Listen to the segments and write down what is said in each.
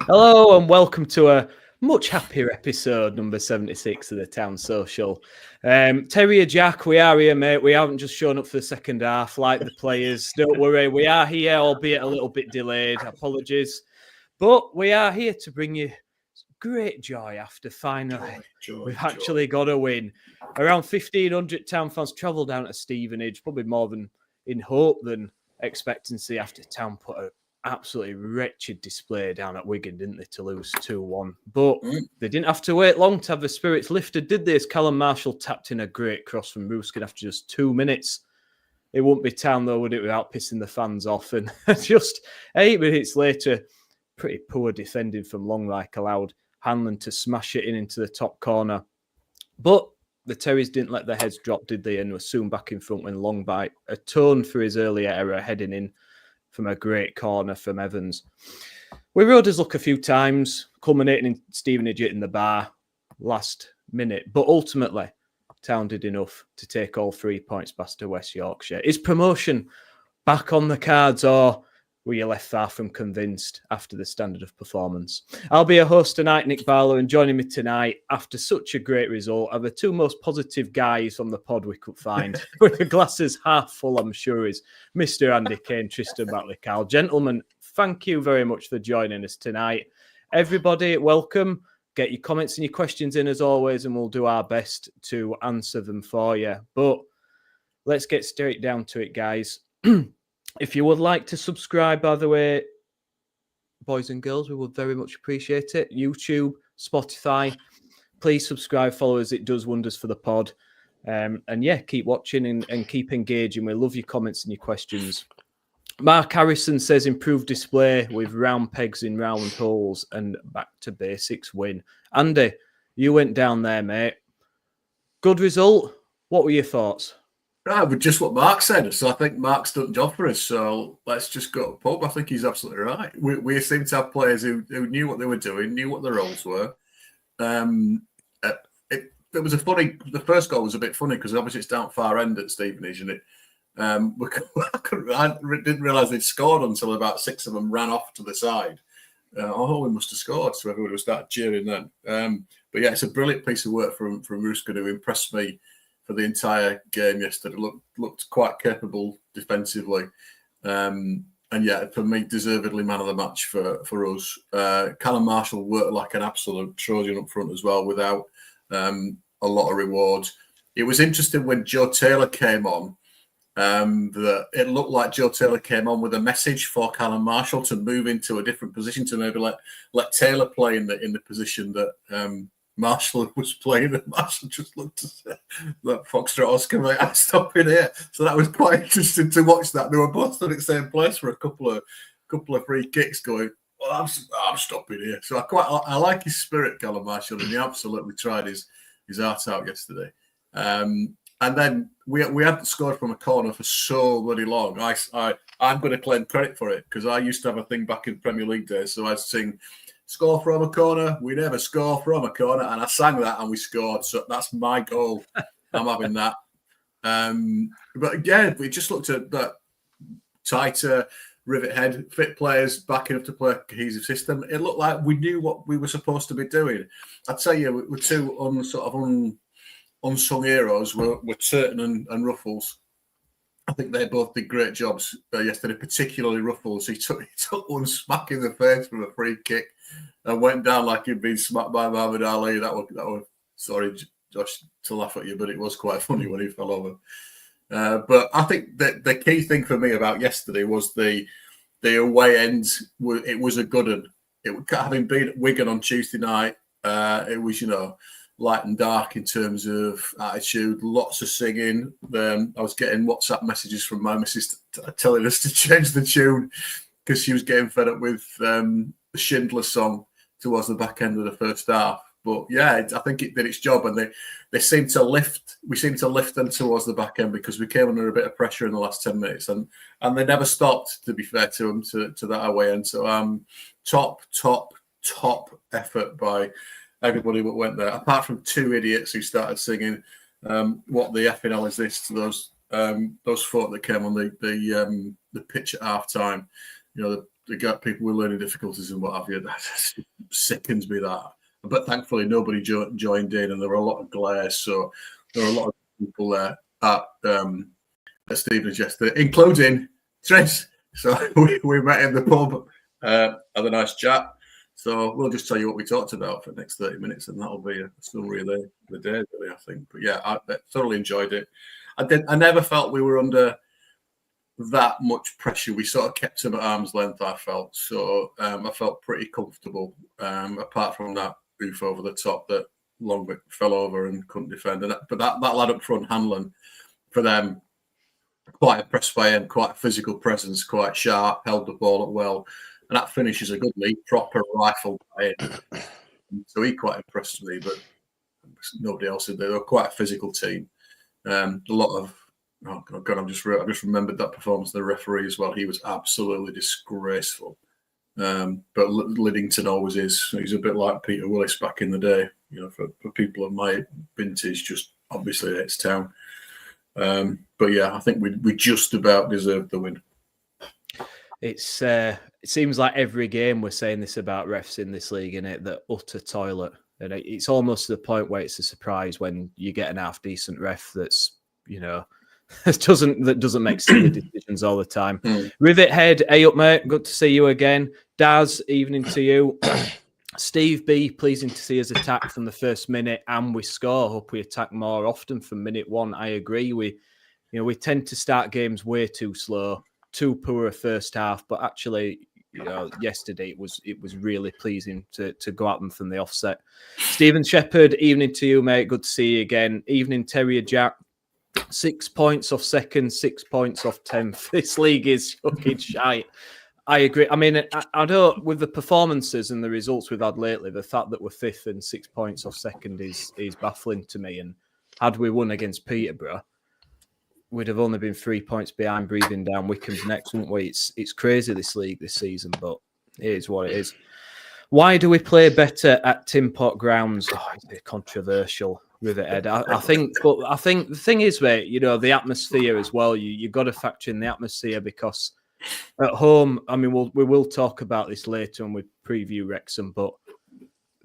Hello and welcome to a much happier episode, number 76 of the Town Social. Terrier Jack, we are here, mate. We haven't just shown up for the second half like the players. Don't worry, we are here, albeit a little bit delayed. Apologies. But we are here to bring you great joy after finally we've actually got a win. Around 1,500 Town fans travelled down to Stevenage, probably more than in hope than expectancy after Town put a absolutely wretched display down at Wigan, didn't they, to lose 2-1. But they didn't have to wait long to have the spirits lifted, did they? As Callum Marshall tapped in a great cross from Ruskin after just 2 minutes. It wouldn't be Town, though, would it, without pissing the fans off? And just 8 minutes later, pretty poor defending from Longlike allowed Hanlon to smash it into the top corner. But the Terriers didn't let their heads drop, did they? And were soon back in front when Longbite atoned for his earlier error, heading in from a great corner from Evans. We rode his luck a few times, culminating in Stevenage hitting the bar last minute. But ultimately, Town did enough to take all 3 points past to West Yorkshire. Is promotion back on the cards, or were you left far from convinced after the standard of performance? I'll be a host tonight, Nick Barlow, and joining me tonight after such a great result are the two most positive guys on the pod we could find. With the glasses half full, I'm sure, is Mr. Andy Kane, Tristan Batley-Carl. Gentlemen, thank you very much for joining us tonight. Everybody, welcome. Get your comments and your questions in as always, and we'll do our best to answer them for you. But let's get straight down to it, guys. If you would like to subscribe, by the way, boys and girls, we would very much appreciate it. YouTube, Spotify, please subscribe, follow us. It does wonders for the pod. And yeah, keep watching and keep engaging. We love your comments and your questions. Mark Harrison says improved display with round pegs in round holes and back to basics win. Andy, you went down there, mate. Good result. What were your thoughts? But just what Mark said. So I think Mark's done the job for us. So let's just go to pub. I think he's absolutely right. We seem to have players who knew what they were doing, knew what their roles were. It was the first goal was a bit funny because obviously it's down far end at Stevenage, and I didn't realise they'd scored until about 6 of them ran off to the side. We must have scored. So everybody would start cheering then. But yeah, it's a brilliant piece of work from Ruskin, who impressed me for the entire game yesterday. Looked quite capable defensively. And yeah, for me, deservedly man of the match for us. Callum Marshall worked like an absolute Trojan up front as well, without a lot of rewards. It was interesting when Joe Taylor came on, that it looked like Joe Taylor came on with a message for Callum Marshall to move into a different position, to maybe let Taylor play in the position that Marshall was playing, and Marshall just looked to say, "Look, Foxtrot Oscar, mate, I'm stopping here." So that was quite interesting to watch that. They were both at the same place for a couple of free kicks, going, "Well, I'm stopping here." So I like his spirit, Callum Marshall, and he absolutely tried his heart out yesterday. And then we hadn't scored from a corner for so bloody long. I'm going to claim credit for it because I used to have a thing back in Premier League days. So I'd sing, "Score from a corner, we never score from a corner," and I sang that and we scored. So that's my goal. I'm having that. But yeah, we just looked at that tighter, rivet head, fit players, back enough to play a cohesive system. It looked like we knew what we were supposed to be doing. I'd say, yeah, we're two unsung heroes were Turton and Ruffles. I think they both did great jobs yesterday, particularly Ruffles. He took one smack in the face from a free kick and went down like he'd been smacked by Muhammad Ali. That was sorry, Josh, to laugh at you, but it was quite funny when he fell over. But I think that the key thing for me about yesterday was the away end. It was a good one. Having been at Wigan on Tuesday night, it was, light and dark in terms of attitude, lots of singing. I was getting WhatsApp messages from my missus telling us to change the tune because she was getting fed up with the Schindler song towards the back end of the first half. But yeah, I think it did its job, and they seemed to lift. We seemed to lift them towards the back end because we came under a bit of pressure in the last 10 minutes, and they never stopped. To be fair to them, to that away end. So top effort by everybody that went there, apart from 2 idiots who started singing "What the effing hell is this" to those folk that came on the pitch at half time. they got people with learning difficulties and what have you. That sickens me, that. But thankfully, nobody joined in, and there were a lot of glares. So there were a lot of people there at Stevenage yesterday, including Trent. So we met in the pub, had a nice chat. So we'll just tell you what we talked about for the next 30 minutes, and that'll be a summary of the day, really, I think. But yeah, I thoroughly enjoyed it. I never felt we were under that much pressure. We sort of kept him at arm's length, I felt. So I felt pretty comfortable, apart from that roof over the top that Longwick fell over and couldn't defend. But that lad up front, Hanlon, for them, quite impressed by him, quite a physical presence, quite sharp, held the ball up well. And that finish is a good lead, proper rifle by him. So he quite impressed me, but nobody else did. They were quite a physical team. A lot of, oh God, I just remembered that performance of the referee as well. He was absolutely disgraceful. But Liddington always is. He's a bit like Peter Willis back in the day. You know, for people of my vintage, just obviously it's town. But yeah, I think we just about deserved the win. It seems like every game we're saying this about refs in this league, innit? The utter toilet. And it's almost to the point where it's a surprise when you get an half decent ref that's, you know, that doesn't make silly decisions all the time. Rivet Head, hey up, mate. Good to see you again. Daz, evening to you. Steve B, pleasing to see us attack from the first minute and we score. Hope we attack more often from minute one. I agree. We tend to start games way too slow, too poor a first half, but actually, you know, yesterday it was really pleasing to go at them from the offset. Stephen Shepherd, evening to you, mate. Good to see you again. Evening, Terrier Jack. 6 points off second, 6 points off 10th. This league is fucking shite. I agree. I mean, I don't, with the performances and the results we've had lately, the fact that we're fifth and 6 points off second is baffling to me. And had we won against Peterborough, we'd have only been 3 points behind, breathing down Wickham's necks, wouldn't we? It's crazy, this league this season, but it is what it is. Why do we play better at Tin Pot grounds? Oh, it's controversial, Rivethead. I think the thing is, mate, you know, the atmosphere as well. You've got to factor in the atmosphere, because at home, I mean, we will talk about this later when we preview Wrexham, but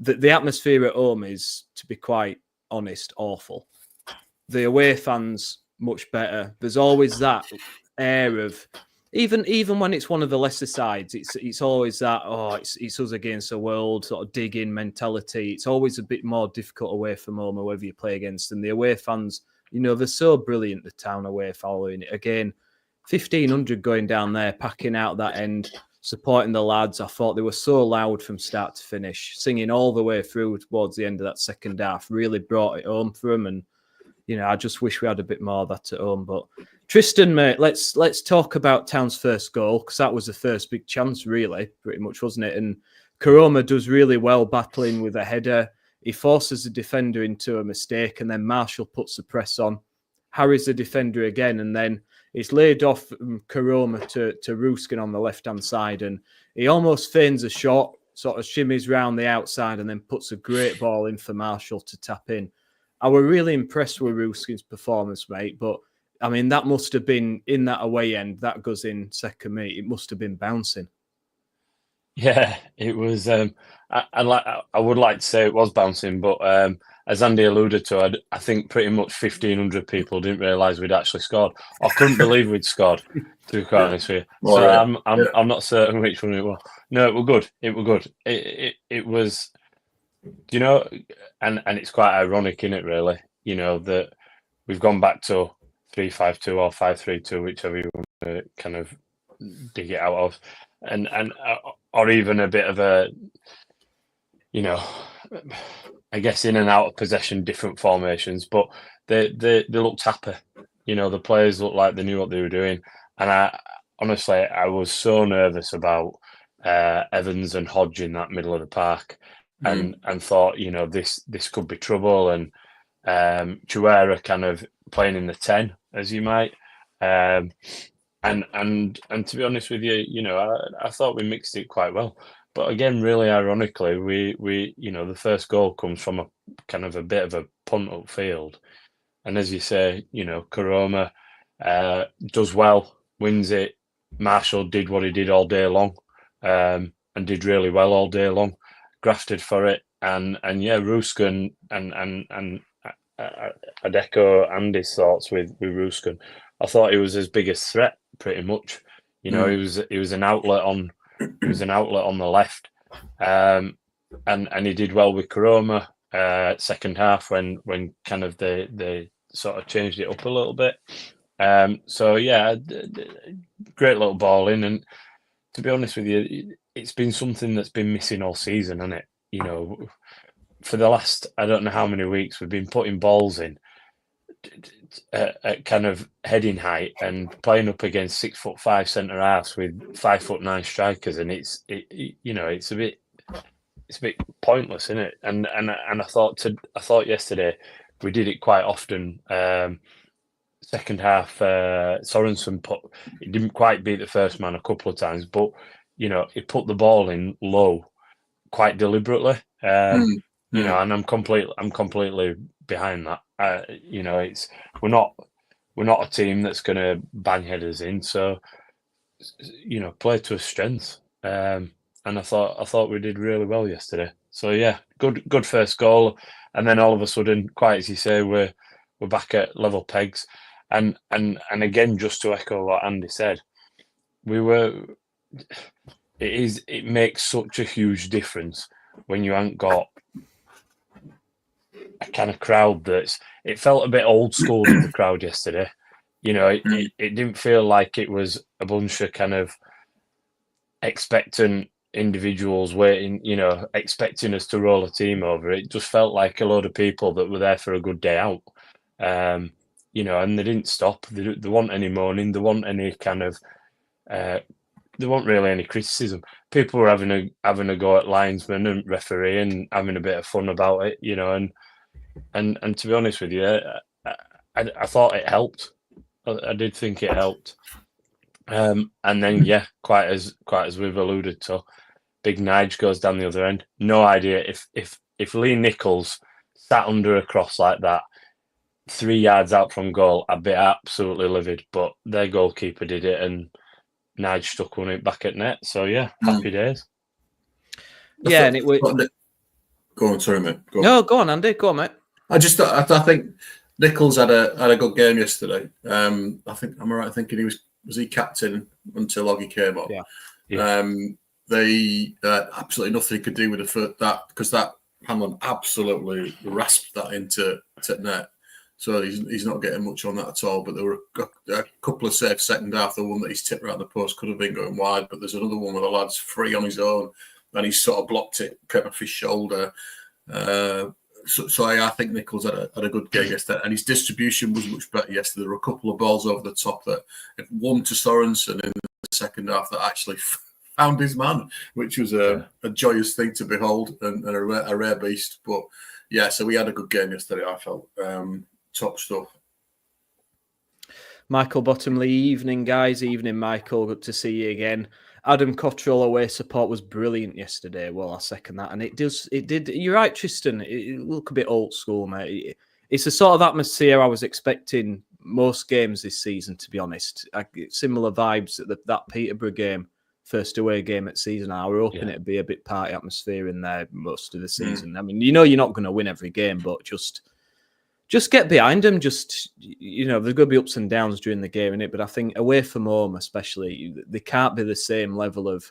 the atmosphere at home is, to be quite honest, awful. The away fans, much better. There's always that air of, even when it's one of the lesser sides, it's always that, it's us against the world sort of dig-in mentality. It's always a bit more difficult away from home, whoever you play against. And the away fans, you know, they're so brilliant, the town away following it. Again, 1,500 going down there, packing out that end, supporting the lads. I thought they were so loud from start to finish, singing all the way through towards the end of that second half. Really brought it home for them. And, you know, I just wish we had a bit more of that at home. But Tristan, mate, let's talk about Town's first goal, because that was the first big chance, really, pretty much, wasn't it? And Karoma does really well battling with a header. He forces the defender into a mistake, and then Marshall puts the press on, harries the defender again, and then it's laid off from Karoma to Ruskin on the left-hand side, and he almost feigns a shot, sort of shimmies round the outside, and then puts a great ball in for Marshall to tap in. I was really impressed with Ruskin's performance, mate, but I mean, that must have been, in that away end, that goes in second minute, it must have been bouncing. Yeah, it was. I would like to say it was bouncing, but as Andy alluded to, I think pretty much 1,500 people didn't realise we'd actually scored, or couldn't believe we'd scored, to be quite honest with you. So I'm not certain which one it was. No, it was good. It was good. It was, you know, and it's quite ironic, isn't it, really? You know, that we've gone back to 3-5-2 or 5-3-2, whichever you want to kind of dig it out of, and or even a bit of a, you know, I guess in and out of possession, different formations, but they looked happy. You know, the players looked like they knew what they were doing, and I was so nervous about Evans and Hodge in that middle of the park, and thought, you know, this could be trouble, and Chuera kind of playing in the 10, as you might, and to be honest with you, you know, I thought we mixed it quite well. But again, really ironically, we you know, the first goal comes from a kind of a bit of a punt upfield, and as you say, you know, Karoma does well, wins it. Marshall did what he did all day long, and did really well all day long. Grafted for it, and yeah, Ruskin and I'd echo Andy's thoughts with Ruskin. I thought he was his biggest threat, pretty much. He was an outlet on the left, and he did well with Koroma second half when kind of they sort of changed it up a little bit. So yeah, great little ball in, and to be honest with you, it's been something that's been missing all season, hasn't it? For the last, I don't know how many weeks, we've been putting balls in at kind of heading height and playing up against 6'5" centre halves with 5'9" strikers, and it's a bit pointless, isn't it? And I thought yesterday we did it quite often. Second half, Sorensen he didn't quite beat the first man a couple of times, but he put the ball in low quite deliberately. And I'm completely behind that. We're not a team that's going to bang headers in, so play to a strength. And I thought we did really well yesterday. So yeah, good first goal, and then all of a sudden, quite as you say, we're back at level pegs. And again, just to echo what Andy said, it makes such a huge difference when you haven't got a kind of crowd it felt a bit old school in the crowd yesterday. It didn't feel like it was a bunch of kind of expectant individuals waiting, expecting us to roll a team over. It just felt like a load of people that were there for a good day out. And they didn't stop. They weren't any moaning. There weren't any kind of, there weren't really any criticism. People were having a go at linesmen and referee and having a bit of fun about it, and to be honest with you, I thought it helped. I did think it helped. And then yeah, quite as we've alluded to, big Nige goes down the other end. No idea if Lee Nichols sat under a cross like that 3 yards out from goal, I'd be absolutely livid. But their goalkeeper did it, and Nige stuck on it back at net. So yeah, happy days. Yeah, and it was. Go on, sorry, mate. No, go on, Andy. Go on, mate. I think Nichols had a good game yesterday. I think I'm right thinking was he captain until Oggy came up. Yeah. They absolutely nothing he could do with that because that Hanlon absolutely rasped that into net. So he's not getting much on that at all. But there were a couple of saves second half. The one that he's tipped around the post could have been going wide, but there's another one where the lad's free on his own and he's sort of blocked it, came off his shoulder. So I think Nichols had a good game yesterday, and his distribution was much better yesterday. There were a couple of balls over the top that one to Sorensen in the second half that actually found his man, which was a joyous thing to behold and a rare beast. But yeah, so we had a good game yesterday, I felt. Top stuff. Michael Bottomley, evening guys, evening Michael, good to see you again. Adam Cottrell away support was brilliant yesterday. Well, I second that, and it did. You're right, Tristan. It looked a bit old school, mate. It's the sort of atmosphere I was expecting most games this season. To be honest, similar vibes at that Peterborough game, first away game at season. I were hoping it'd be a bit party atmosphere in there most of the season. I mean, you're not going to win every game, but just get behind them. There's going to be ups and downs during the game, innit? But I think away from home, especially, they can't be the same level of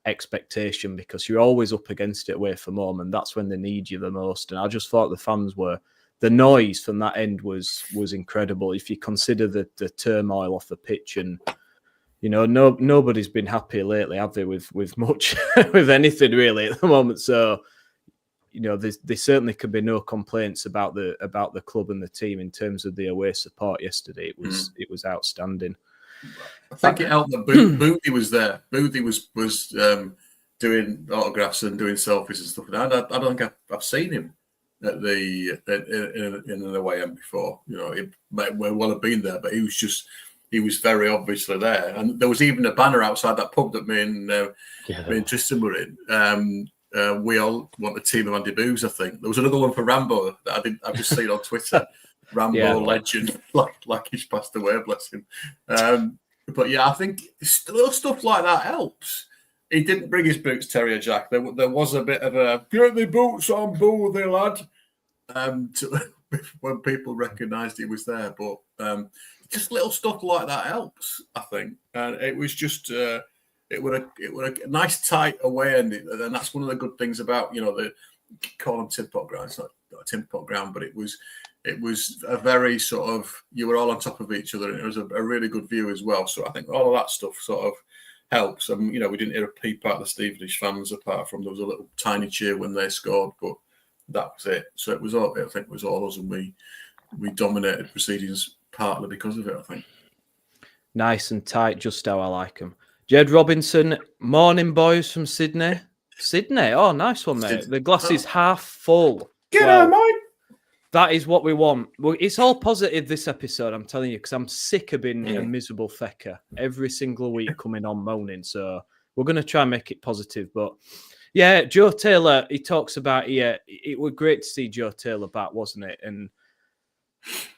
expectation because you're always up against it away from home, and that's when they need you the most. And I just thought the noise from that end was incredible. If you consider the turmoil off the pitch, and nobody's been happy lately, have they? With much with anything really at the moment. So. There certainly could be no complaints about the club and the team in terms of the away support yesterday. It was outstanding. I think it helped that Boothie was there. Boothie was doing autographs and doing selfies and stuff. And I don't think I've seen him at in an away end before. He might well have been there, but he was very obviously there. And there was even a banner outside that pub that me and Tristan were in. We all want a team of Andy Boos, I think. There was another one for Rambo that I've just seen on Twitter. Rambo legend, like he's passed away, bless him. But yeah, I think little stuff like that helps. He didn't bring his boots, Terrier Jack. There was a bit of a get the boots on, booty lad, when people recognised he was there. But just little stuff like that helps, I think. And it was just it were a nice tight away end, and that's one of the good things about the call them tin pot ground. It's not a tin pot ground, but it was a very sort of, you were all on top of each other, and it was a really good view as well. So I think all of that stuff sort of helps. And we didn't hear a peep out of the Stevenage fans, apart from there was a little tiny cheer when they scored, but that was it. So it was all, I think it was all us, and we dominated proceedings partly because of it, I think. Nice and tight, just how I like them. Jed Robinson, morning boys from Sydney. Sydney, oh, nice one, mate. The glass is half full. Get on, mate. That is what we want. Well, it's all positive this episode, I'm telling you, because I'm sick of being a miserable fecker every single week coming on moaning. So we're going to try and make it positive. But yeah, Joe Taylor, he talks about it was great to see Joe Taylor back, wasn't it? And,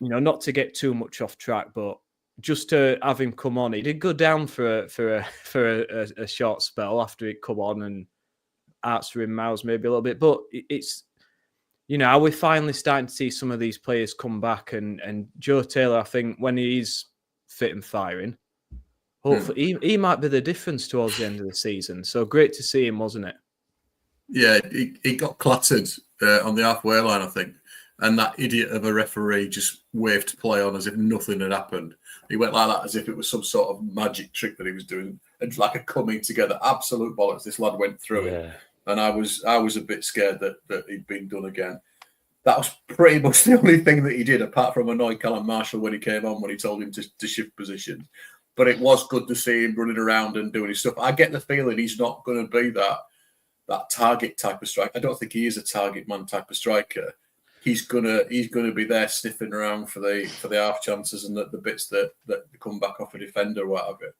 not to get too much off track, but just to have him come on, he did go down for a short spell after it come on, and hearts were in mouths maybe a little bit. But it's, are we finally starting to see some of these players come back? And Joe Taylor, I think, when he's fit and firing, hopefully he might be the difference towards the end of the season. So great to see him, wasn't it? Yeah, he got clattered on the halfway line, I think. And that idiot of a referee just waved play on as if nothing had happened. He went like that as if it was some sort of magic trick that he was doing. It's like a coming together. Absolute bollocks. This lad went through it. And I was a bit scared that he'd been done again. That was pretty much the only thing that he did, apart from annoy Callum Marshall when he came on, when he told him to shift positions. But it was good to see him running around and doing his stuff. I get the feeling he's not going to be that target type of striker. I don't think he is a target man type of striker. He's gonna be there sniffing around for the half chances and the bits that come back off a defender or whatever.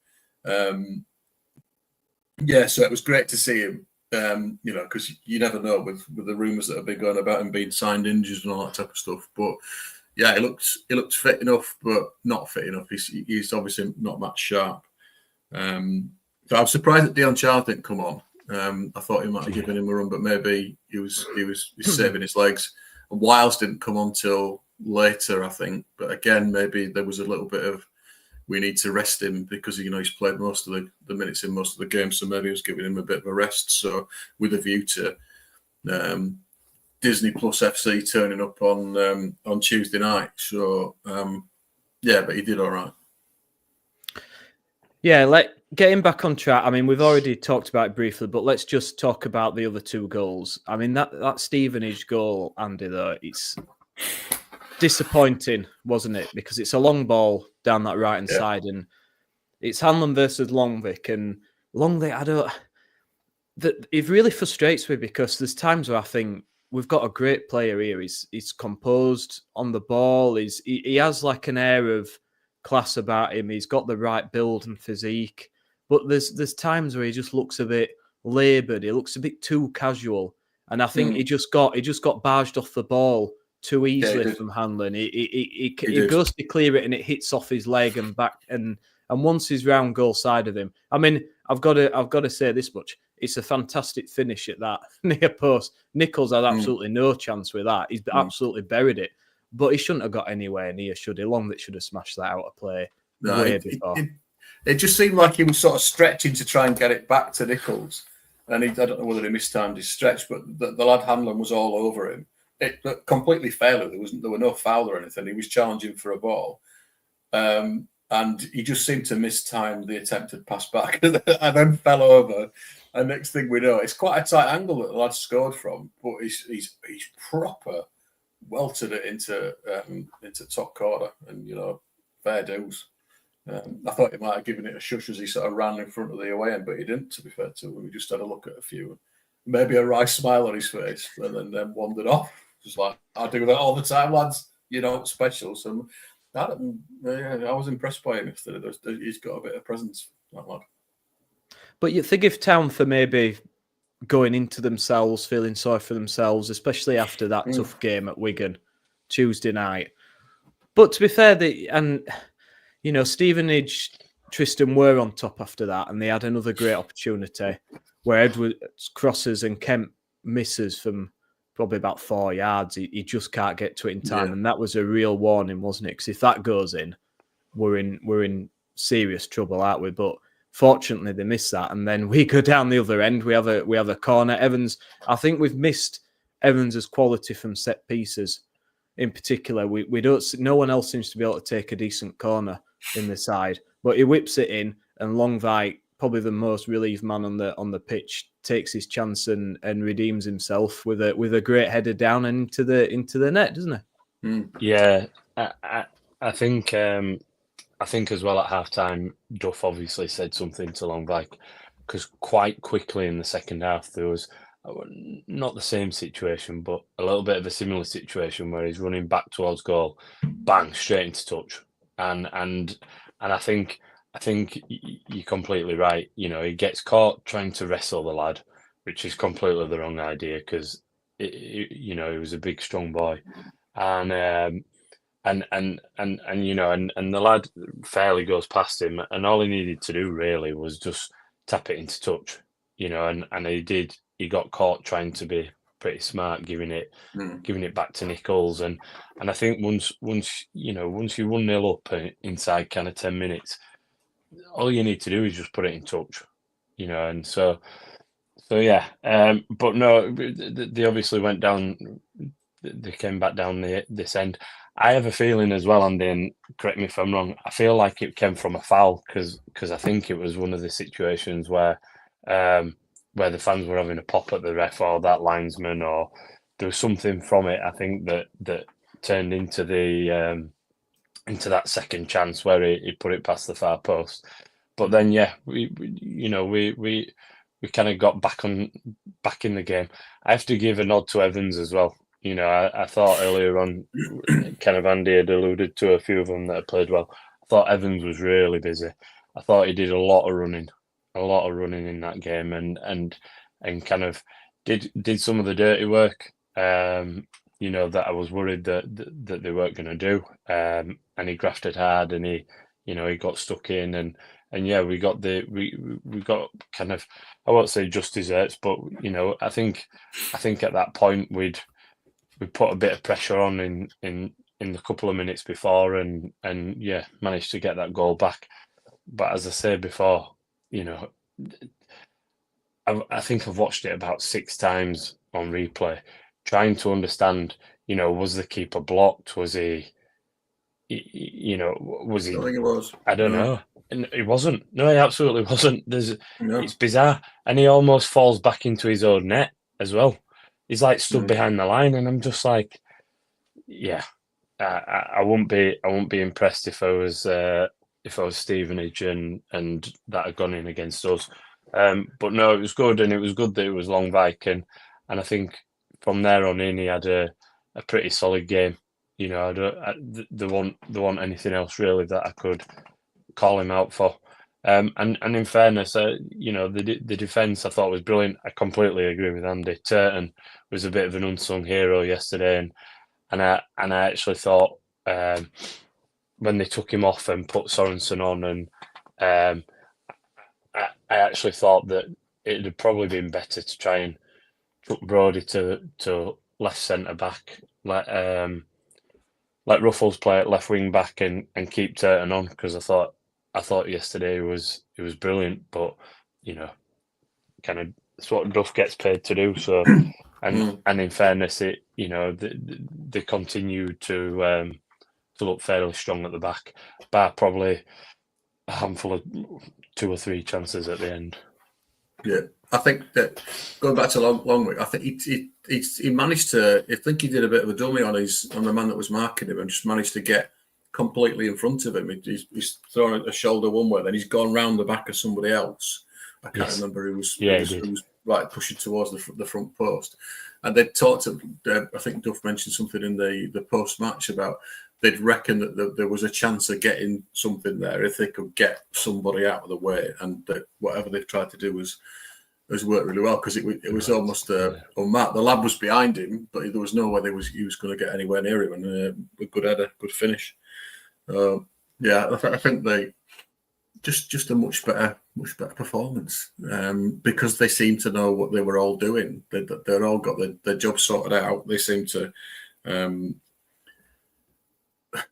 So it was great to see him. Because you never know with the rumours that have been going about him being signed injured and all that type of stuff. But yeah, he looked fit enough, but not fit enough. He's obviously not that sharp. So I was surprised that Dion Charles didn't come on. I thought he might have given him a run, but maybe he was saving his legs. And Wiles didn't come on till later, I think. But again, maybe there was a little bit of, we need to rest him because he's played most of the minutes in most of the games, so maybe he was giving him a bit of a rest. So with a view to Disney Plus FC turning up on Tuesday night. So but he did all right. Yeah, getting back on track. I mean, we've already talked about it briefly, but let's just talk about the other two goals. I mean, that Stevenage goal, Andy, though, it's disappointing, wasn't it? Because it's a long ball down that right-hand side, and it's Hanlon versus Longvic. And Longvic, it really frustrates me because there's times where I think we've got a great player here. He's composed on the ball. He has like an air of class about him. He's got the right build and physique. But there's times where he just looks a bit laboured. He looks a bit too casual. And I think he just got barged off the ball too easily from Hanlon. He goes to clear it and it hits off his leg and back. And once he's round goal side of him, I mean, I've got to say this much. It's a fantastic finish at that near post. Nichols had absolutely no chance with that. He's absolutely buried it. But he shouldn't have got anywhere near, should he? Longvic should have smashed that out of play way before. It just seemed like he was sort of stretching to try and get it back to Nichols. And I don't know whether he mistimed his stretch, but the lad Hanlon was all over him. It completely failed. There were no foul or anything. He was challenging for a ball. And he just seemed to mistime the attempted pass back and then fell over. And next thing we know, it's quite a tight angle that the lad scored from, but he's proper welted it into top corner, and fair dues. I thought he might have given it a shush as he sort of ran in front of the away end, but he didn't, to be fair to him. We just had a look at a few, maybe a wry smile on his face, and then wandered off. Just like, I do that all the time, lads. Special. So I was impressed by him yesterday. He's got a bit of presence, that lad. But you think if Town for maybe going into themselves, feeling sorry for themselves, especially after that tough game at Wigan Tuesday night. But to be fair, Stevenage Tristan were on top after that, and they had another great opportunity where Edwards crosses and Kemp misses from probably about 4 yards. He just can't get to it in time, and that was a real warning, wasn't it? Because if that goes in, we're in serious trouble, aren't we? But fortunately, they missed that, and then we go down the other end. We have a corner. Evans, I think we've missed Evans's quality from set pieces. In particular, we don't. No one else seems to be able to take a decent corner in the side, but he whips it in, and Longvike, probably the most relieved man on the pitch, takes his chance and redeems himself with a great header down and into the net, doesn't he? Mm. Yeah, I think as well at halftime, Duff obviously said something to Longvike, because quite quickly in the second half there was not the same situation, but a little bit of a similar situation where he's running back towards goal, bang, straight into touch, and I think you're completely right. You know, he gets caught trying to wrestle the lad, which is completely the wrong idea, because he was a big, strong boy, and you know, and the lad fairly goes past him, and all he needed to do really was just tap it into touch, you know, and he did. He got caught trying to be pretty smart, giving it back to Nichols, and I think once you 1-0 up inside kind of 10 minutes, all you need to do is just put it in touch, you know, and so yeah. But no, they obviously went down. They came back down this end. I have a feeling as well, Andy, and correct me if I'm wrong, I feel like it came from a foul, because I think it was one of the situations where the fans were having a pop at the ref or that linesman, or there was something from it, I think, that turned into into that second chance where he put it past the far post. But then, yeah, we kind of got back in the game. I have to give a nod to Evans as well. You know, I thought earlier on, kind of Andy had alluded to a few of them that had played well. I thought Evans was really busy. I thought he did a lot of running in that game, and kind of did some of the dirty work. You know, that I was worried that they weren't going to do. And he grafted hard, and he got stuck in, and yeah, we got kind of, I won't say just desserts, but you know, I think at that point we put a bit of pressure on in the couple of minutes before, and yeah, managed to get that goal back. But as I said before, you know, I think I've watched it about 6 times on replay, trying to understand, you know, was the keeper blocked? Was he, you know, was he? I think it was. I don't know. And he wasn't. No, he absolutely wasn't. No. It's bizarre, and he almost falls back into his own net as well. He's like stood behind the line, and I'm just like, yeah, I wouldn't be impressed if I was Stevenage and that had gone in against us. But no, it was good, and it was good that it was Longvike, and I think from there on in he had a pretty solid game. You know, there wasn't anything else really that I could call him out for. And in fairness, you know, the defence I thought was brilliant. I completely agree with Andy. Turton was a bit of an unsung hero yesterday, and I actually thought when they took him off and put Sorensen on, and I actually thought that it had probably been better to try and put Brodie to left centre back, let Ruffles play at left wing back, and keep Turton on, because I thought yesterday was brilliant. But you know, kind of it's what Duff gets paid to do. So, and in fairness, you know, they continue to look fairly strong at the back, bar probably a handful of 2 or 3 chances at the end. Yeah, I think that going back to Longwick, I think he managed to. I think he did a bit of a dummy on the man that was marking him, and just managed to get completely in front of him. He's thrown a shoulder one way, then he's gone round the back of somebody else. I can't remember who was. Yeah, who was like pushing towards the front post. And they talked. I think Duff mentioned something in the post match about they'd reckon that there was a chance of getting something there if they could get somebody out of the way, and that whatever they tried to do was worked really well, because it was almost unmarked. The lad was behind him, but there was no way he was going to get anywhere near him, and a good header, good finish. Yeah, I think just a much better performance, because they seem to know what they were all doing. They're all got their job sorted out. They seem to.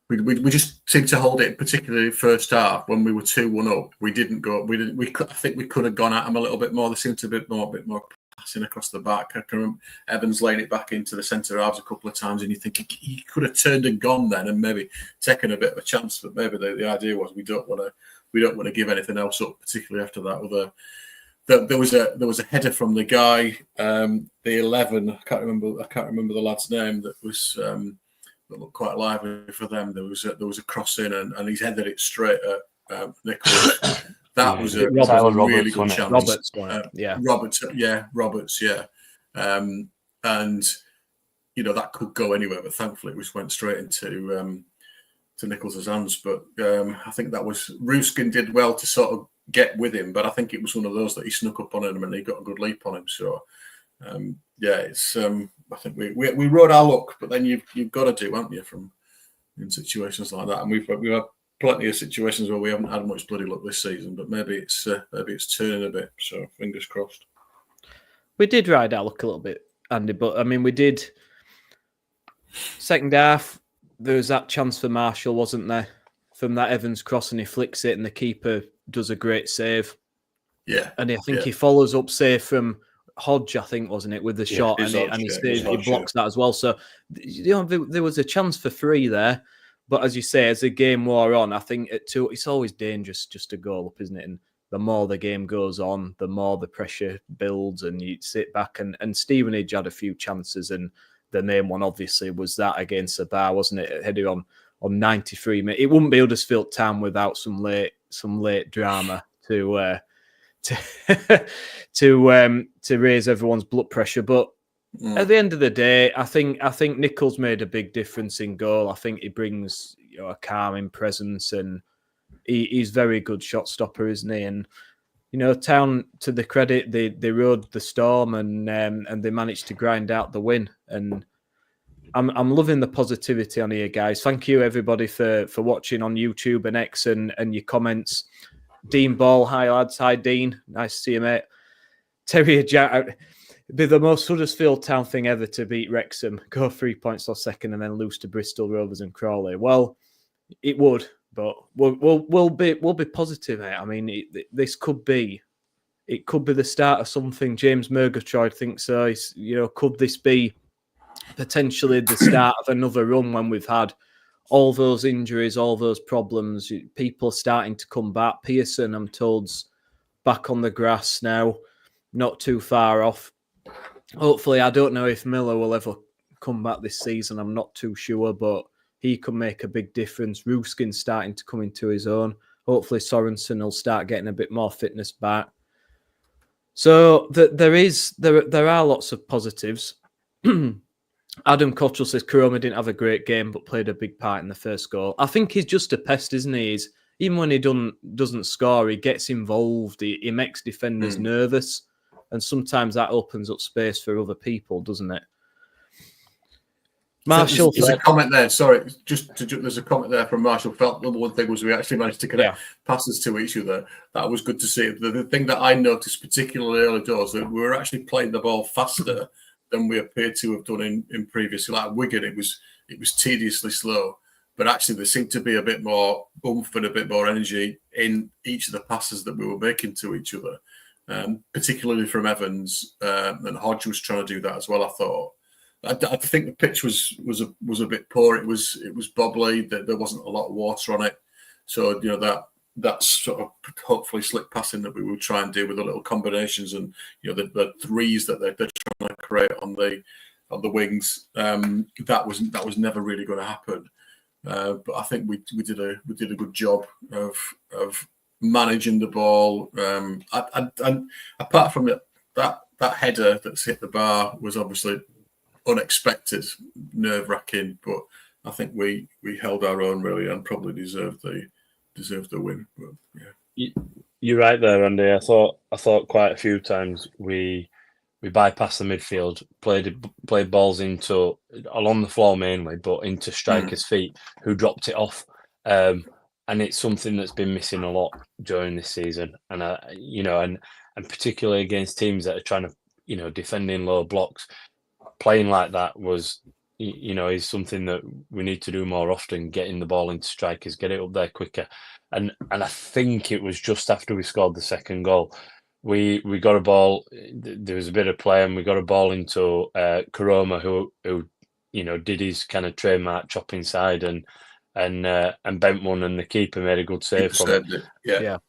We just seemed to hold it, particularly first half when we were 2-1 up. We didn't go. I think we could have gone at them a little bit more. They seemed to be a bit more passing across the back. I can remember Evans laying it back into the centre halves a couple of times, and you think he could have turned and gone then, and maybe taken a bit of a chance. But maybe the idea was we don't want to give anything else up, particularly after that. There was a header from the guy, the 11. I can't remember the lad's name. That was. That looked quite lively for them. There was a cross in, and he's headed it straight at Nicholas. That was a really good chance. Roberts, Roberts, and that could go anywhere, but thankfully it just went straight into Nicholas's hands. But I think that was Ruskin did well to sort of get with him, but I think it was one of those that he snuck up on him and he got a good leap on him. So it's. I think we rode our luck, but then you've got to do, haven't you, in situations like that? And we've had plenty of situations where we haven't had much bloody luck this season, but maybe it's turning a bit. So fingers crossed. We did ride our luck a little bit, Andy, but I mean we did. Second half, there was that chance for Marshall, wasn't there, from that Evans cross, and he flicks it, and the keeper does a great save. Yeah, and I think he follows up save from Hodge, I think, wasn't it, with the shot, and he blocks that as well. So, there was a chance for 3 there, but as you say, as the game wore on, I think at 2, it's always dangerous just to goal up, isn't it? And the more the game goes on, the more the pressure builds, and you sit back. And Stevenage had a few chances, and the main one obviously was that against the bar, wasn't it? Headed on 93 minutes. It wouldn't be Huddersfield Town without some late drama to raise everyone's blood pressure. But at the end of the day, I think Nichols made a big difference in goal. I think he brings a calming presence, and he's very good shot stopper, isn't he? And Town, to the credit, they rode the storm and they managed to grind out the win. And I'm loving the positivity on here, guys. Thank you everybody for watching on YouTube and X and your comments. Dean Ball, hi lads, hi Dean, nice to see you, mate. Terry Jack, be the most Huddersfield Town thing ever to beat Wrexham, go 3 points or second, and then lose to Bristol Rovers and Crawley. Well, it would, but we'll be positive, mate. I mean, this could be the start of something. James Murgatroyd thinks so. Could this be potentially the start of another run when we've had all those injuries, all those problems, people starting to come back? Pearson, I'm told's back on the grass now, not too far off. Hopefully, I don't know if Miller will ever come back this season. I'm not too sure, but he can make a big difference. Ruskin's starting to come into his own. Hopefully, Sorensen will start getting a bit more fitness back. So there are lots of positives. Adam Cottrell says Kuroma didn't have a great game, but played a big part in the first goal. I think he's just a pest, isn't he? Even when he doesn't score, he gets involved. He makes defenders nervous, and sometimes that opens up space for other people, doesn't it? Marshall, there's a comment there. Sorry, there's a comment there from Marshall Felt. The one thing was we actually managed to connect passes to each other. That was good to see. The thing that I noticed particularly early doors, that we were actually playing the ball faster than we appeared to have done in previously. Like Wigan, it was tediously slow, but actually there seemed to be a bit more oomph and a bit more energy in each of the passes that we were making to each other, particularly from Evans, and Hodge was trying to do that as well. I thought. I think the pitch was a bit poor. It was bobbly. There wasn't a lot of water on it, so that's sort of hopefully slick passing that we will try and do with the little combinations and the threes that they're trying to create on the wings. That was never really going to happen. But I think we did a good job of managing the ball. And apart from that header that's hit the bar was obviously unexpected, nerve-wracking, but I think we held our own really and probably deserved the win. But, yeah. You're right there, Andy. I thought quite a few times we bypassed the midfield, played balls along the floor mainly, but into strikers' feet who dropped it off. And it's something that's been missing a lot during this season. And and particularly against teams that are trying to defending low blocks, playing like that is something that we need to do more often. Getting the ball into strikers, get it up there quicker. And I think it was just after we scored the second goal, we got a ball. There was a bit of play, and we got a ball into Karoma, who did his kind of trademark chop inside and bent one, and the keeper made a good save from it.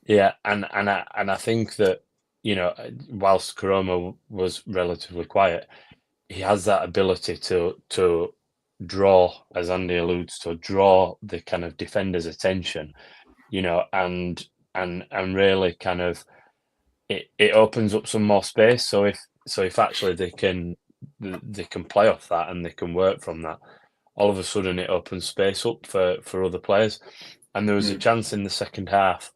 Yeah. And I think that whilst Karoma was relatively quiet, he has that ability to draw, as Andy alludes to, draw the kind of defender's attention, and really kind of it opens up some more space. So if actually they can play off that and they can work from that, all of a sudden it opens space up for other players. And there was a chance in the second half,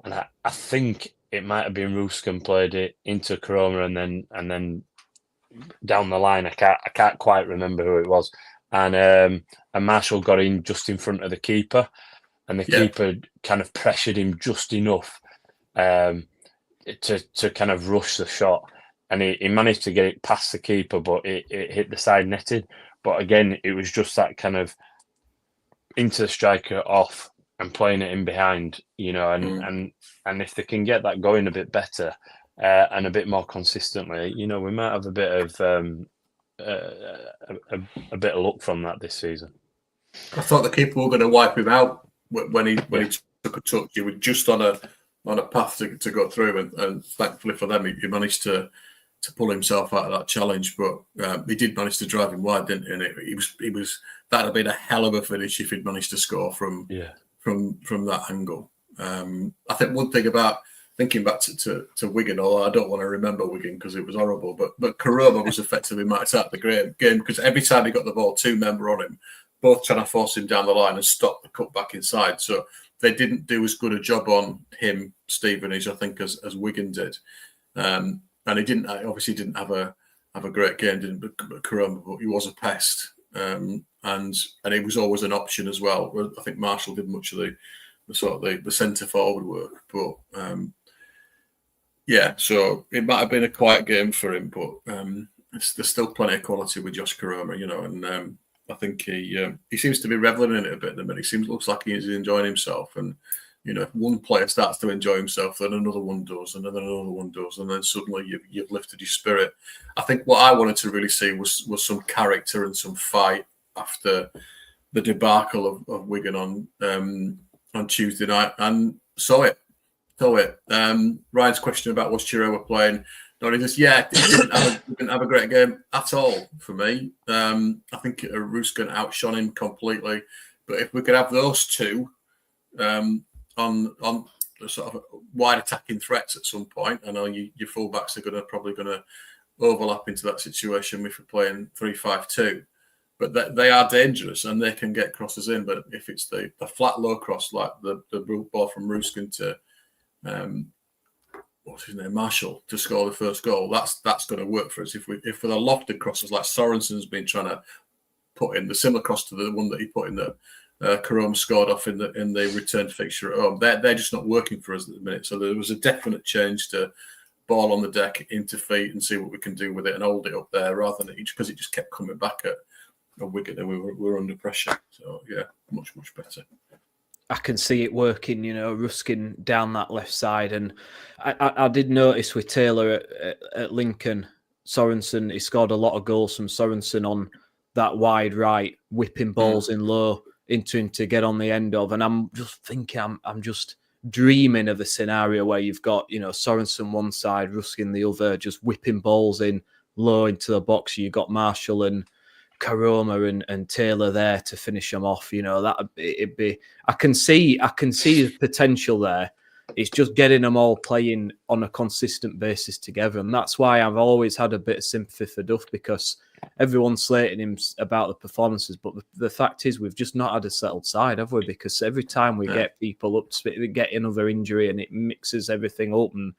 and I think it might have been Ruskin played it into Karoma and then down the line. I can't quite remember who it was, and Marshall got in just in front of the keeper, and the keeper kind of pressured him just enough to kind of rush the shot, and he managed to get it past the keeper, but it hit the side netting. But again, it was just that kind of into the striker, off, and playing it in behind, and if they can get that going a bit better and a bit more consistently, we might have a bit of a bit of luck from that this season. I thought the keeper were going to wipe him out when he took a touch. He was just on a path to go through, and thankfully for them, he managed to pull himself out of that challenge. But he did manage to drive him wide, didn't he? And he was that'd have been a hell of a finish if he'd managed to score from that angle. I think one thing about thinking back to Wigan, although I don't want to remember Wigan because it was horrible, but Karoma was effectively matched out the game because every time he got the ball, two men were on him, both trying to force him down the line and stop the cut back inside. So they didn't do as good a job on him, Stevenage, I think, as Wigan did. And he obviously didn't have a great game, didn't Karoma, but he was a pest. And it was always an option as well. I think Marshall did much of the centre forward work, but so it might have been a quiet game for him, but there's still plenty of quality with Josh Karoma, and I think he seems to be reveling in it a bit at the minute. Looks like he's enjoying himself, and if one player starts to enjoy himself, then another one does, and then another one does, and then suddenly you've lifted your spirit. I think what I wanted to really see was some character and some fight after the debacle of Wigan on Tuesday night, and saw it. Ryan's question about was Chiroma playing? No, he just he didn't have a great game at all for me. I think Ruskin outshone him completely. But if we could have those two on the sort of wide attacking threats at some point, I know your fullbacks are probably going to overlap into that situation if we're playing 3-5-2. But they are dangerous and they can get crosses in. But if it's the flat low cross like the ball from Ruskin to what's his name, Marshall, to score the first goal, that's going to work for us. If for the lofted crosses like Sorensen's been trying to put in, the similar cross to the one that he put in that Karoma scored off in the return fixture at home, they're just not working for us at the minute. So there was a definite change to ball on the deck into feet and see what we can do with it and hold it up there rather than because it just kept coming back at Wigan and we were under pressure. So yeah, much better. I can see it working, Ruskin down that left side. And I did notice with Taylor at Lincoln, Sorensen, he scored a lot of goals from Sorensen on that wide right, whipping balls in low into him to get on the end of. And I'm just thinking, I'm just dreaming of a scenario where you've got, Sorensen one side, Ruskin the other, just whipping balls in low into the box. You've got Marshall and Karoma and Taylor there to finish them off. That it'd be. I can see the potential there. It's just getting them all playing on a consistent basis together, and that's why I've always had a bit of sympathy for Duff, because everyone's slating him about the performances, but the fact is we've just not had a settled side, have we? Because every time we get people up, we get another injury, and it mixes everything up, and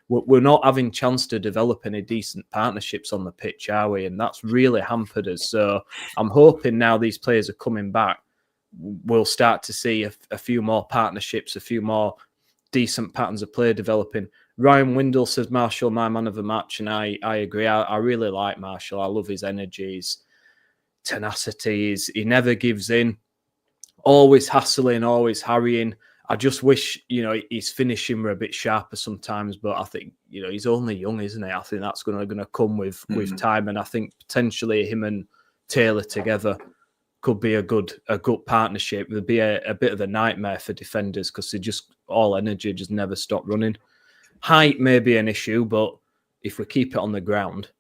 we're not having chance to develop any decent partnerships on the pitch, are we? And that's really hampered us. So I'm hoping now these players are coming back, we'll start to see a few more partnerships, a few more decent patterns of play developing. Ryan Windle says Marshall, my man of the match, and I agree. I really like Marshall. I love his energy, his tenacity. He never gives in, always hassling, always harrying. I just wish, his finishing were a bit sharper sometimes, but I think, he's only young, isn't he? I think that's going to come with time, and I think potentially him and Taylor together could be a good partnership. It'd be a bit of a nightmare for defenders because they just all energy just never stop running. Height may be an issue, but if we keep it on the ground,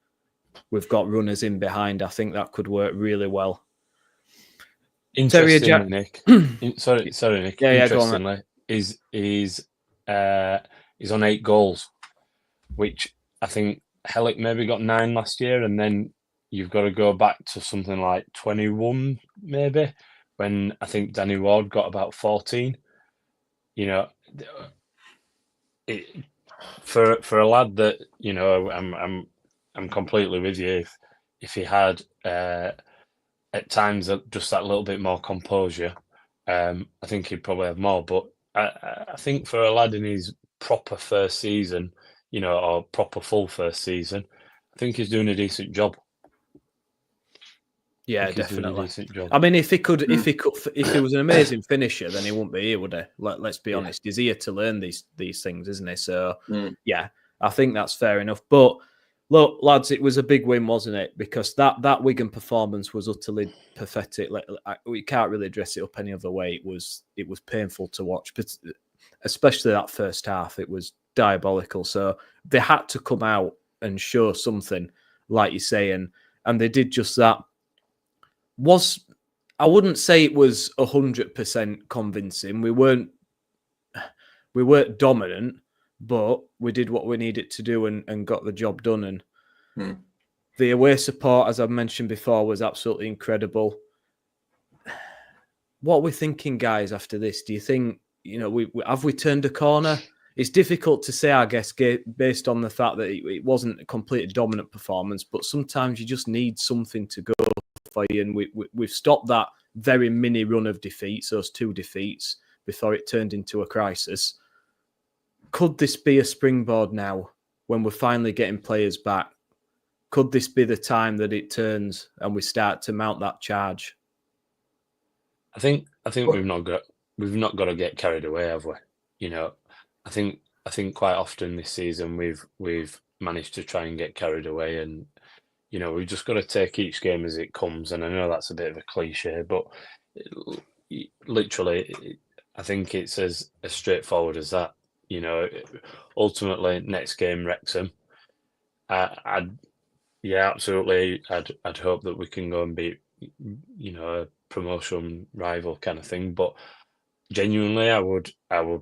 we've got runners in behind. I think that could work really well. Interestingly, Nick. Sorry, Nick. Yeah, interestingly, he's on 8 goals, which I think Hellick maybe got 9 last year, and then you've got to go back to something like 21, maybe, when I think Danny Ward got about 14. For a lad that I'm completely with you. If he had at times just that little bit more composure, I think he'd probably have more. But I think for a lad in his proper first season, or proper full first season, I think he's doing a decent job. Yeah, definitely. I mean, if he was an amazing finisher, then he wouldn't be here, would he? Let's be honest. He's here to learn these things, isn't he? So, yeah, I think that's fair enough. But look, lads, it was a big win, wasn't it? Because that Wigan performance was utterly pathetic. We can't really dress it up any other way. It was painful to watch, but especially that first half, it was diabolical. So they had to come out and show something, like you say, and they did just that. I wouldn't say it was 100% convincing. We weren't dominant, but we did what we needed to do and got the job done. And the away support, as I've mentioned before, was absolutely incredible. What are we thinking, guys, after this? Do you think, have we turned a corner? It's difficult to say, I guess, based on the fact that it wasn't a completely dominant performance, but sometimes you just need something to go for you, and we've stopped that very mini run of defeats, those 2 defeats, before it turned into a crisis. Could this be a springboard now when we're finally getting players back? Could this be the time that it turns and we start to mount that charge? I think we've not got to get carried away, have we? I think quite often this season we've managed to try and get carried away, and we've just got to take each game as it comes. And I know that's a bit of a cliche, but literally, I think it's as straightforward as that. Ultimately, next game, Wrexham. Absolutely. I'd hope that we can go and beat, a promotion rival kind of thing. But genuinely, I would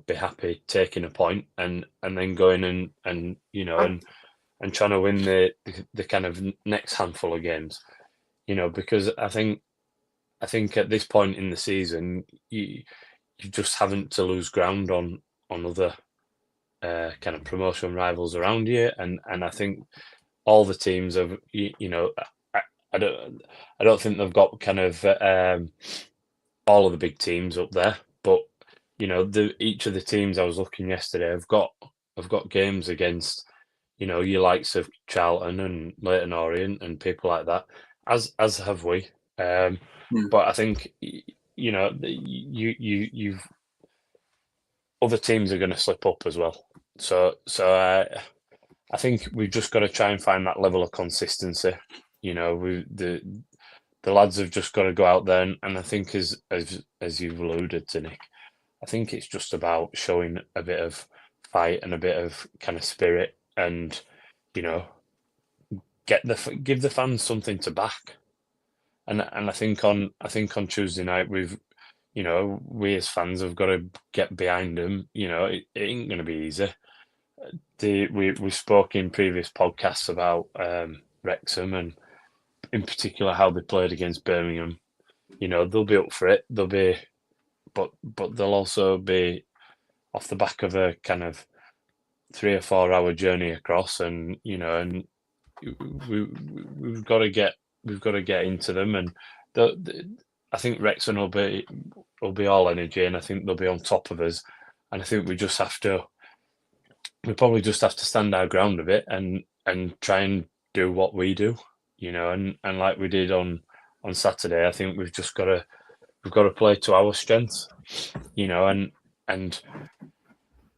be happy taking a point and then going and trying to win the kind of next handful of games, because I think at this point in the season, you just haven't to lose ground on other kind of promotion rivals around you, and I think all the teams have, I don't think they've got kind of all of the big teams up there, but each of the teams I was looking yesterday have got games against, your likes of Charlton and Leyton Orient and people like that, as have we. But I think you've other teams are going to slip up as well. So I think we've just got to try and find that level of consistency. The lads have just got to go out there, and I think as you've alluded to, Nick, I think it's just about showing a bit of fight and a bit of kind of spirit, and give the fans something to back. And I think on Tuesday night we as fans have got to get behind them. It ain't going to be easy. We spoke in previous podcasts about Wrexham, and in particular how they played against Birmingham. They'll be up for it. But they'll also be off the back of a kind of 3 or 4 hour journey across, and we've got to get into them. And I think Wrexham will be all energy, and I think they'll be on top of us. And I think we probably just have to stand our ground a bit and try and do what we do, and like we did on Saturday. I think we've got to play to our strengths, and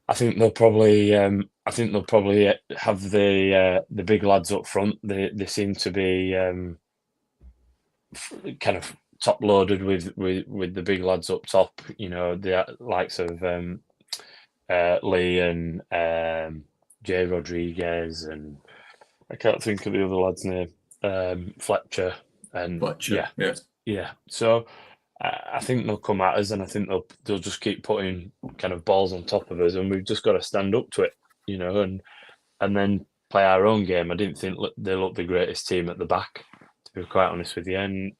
I think they'll probably have the big lads up front. They seem to be kind of top loaded with the big lads up top. The likes of Lee and Jay Rodriguez, and I can't think of the other lad's name. Fletcher. Yeah. So I think they'll come at us, and I think they'll just keep putting kind of balls on top of us, and we've just got to stand up to it, and then play our own game. I didn't think they looked the greatest team at the back, to be quite honest with you, and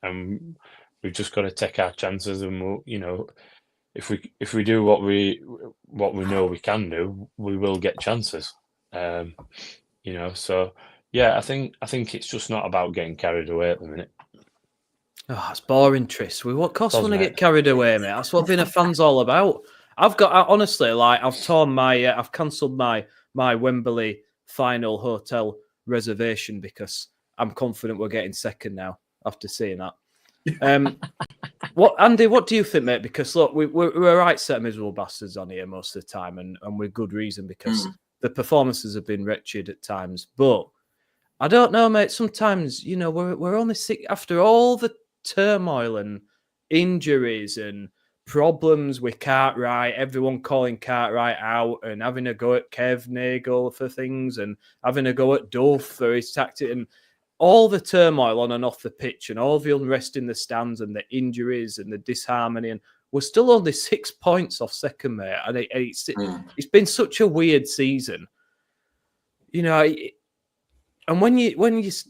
we've just got to take our chances, and we'll, if we do what we know we can do, we will get chances. So yeah, I think it's just not about getting carried away at the minute. Oh, it's boring, Tris. We want to get carried away, mate. That's what being a fan's all about. I've cancelled my Wembley final hotel reservation because I'm confident we're getting second now after seeing that. Andy, what do you think, mate? Because look, we're a right set of miserable bastards on here most of the time, and with good reason, because the performances have been wretched at times. But I don't know, mate. Sometimes, we're only sick after all the turmoil and injuries and problems with Cartwright, everyone calling Cartwright out and having a go at Kev Nagel for things and having a go at Duff for his tactic, and all the turmoil on and off the pitch and all the unrest in the stands and the injuries and the disharmony, and we're still only 6 points off second, mate. And it's been such a weird season, and when you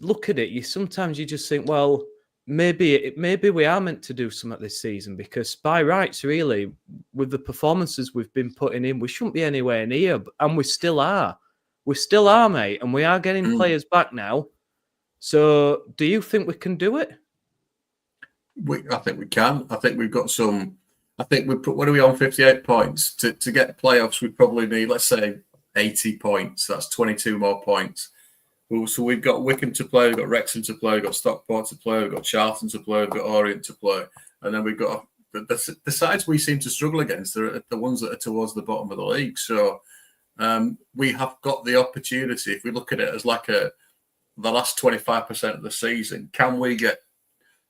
look at it, sometimes you just think, well, maybe we are meant to do something this season, because by rights, really, with the performances we've been putting in, we shouldn't be anywhere near, and we still are. We still are, mate, and we are getting players back now. So, do you think we can do it? I think we can. I think we've got some. I think what are we on? 58 points to get playoffs. We probably need, let's say, 80 points. That's 22 more points. So we've got Wycombe to play, we've got Wrexham to play, we've got Stockport to play, we've got Charlton to play, we've got Orient to play, and then we've got the sides we seem to struggle against are the ones that are towards the bottom of the league. So we have got the opportunity. If we look at it as like the last 25% of the season, can we get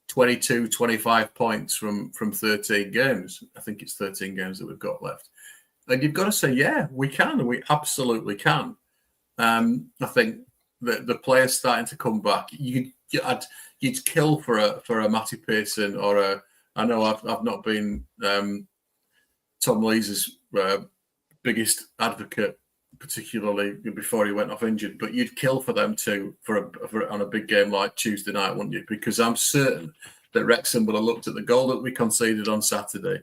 22, 25 points from 13 games? I think it's 13 games that we've got left. And you've got to say, yeah, we can. We absolutely can. I think the players starting to come back. You'd kill for a Matty Pearson or I know I've not been Tom Lees' biggest advocate, particularly before he went off injured, but you'd kill for them too on a big game like Tuesday night, wouldn't you? Because I'm certain that Wrexham would have looked at the goal that we conceded on Saturday,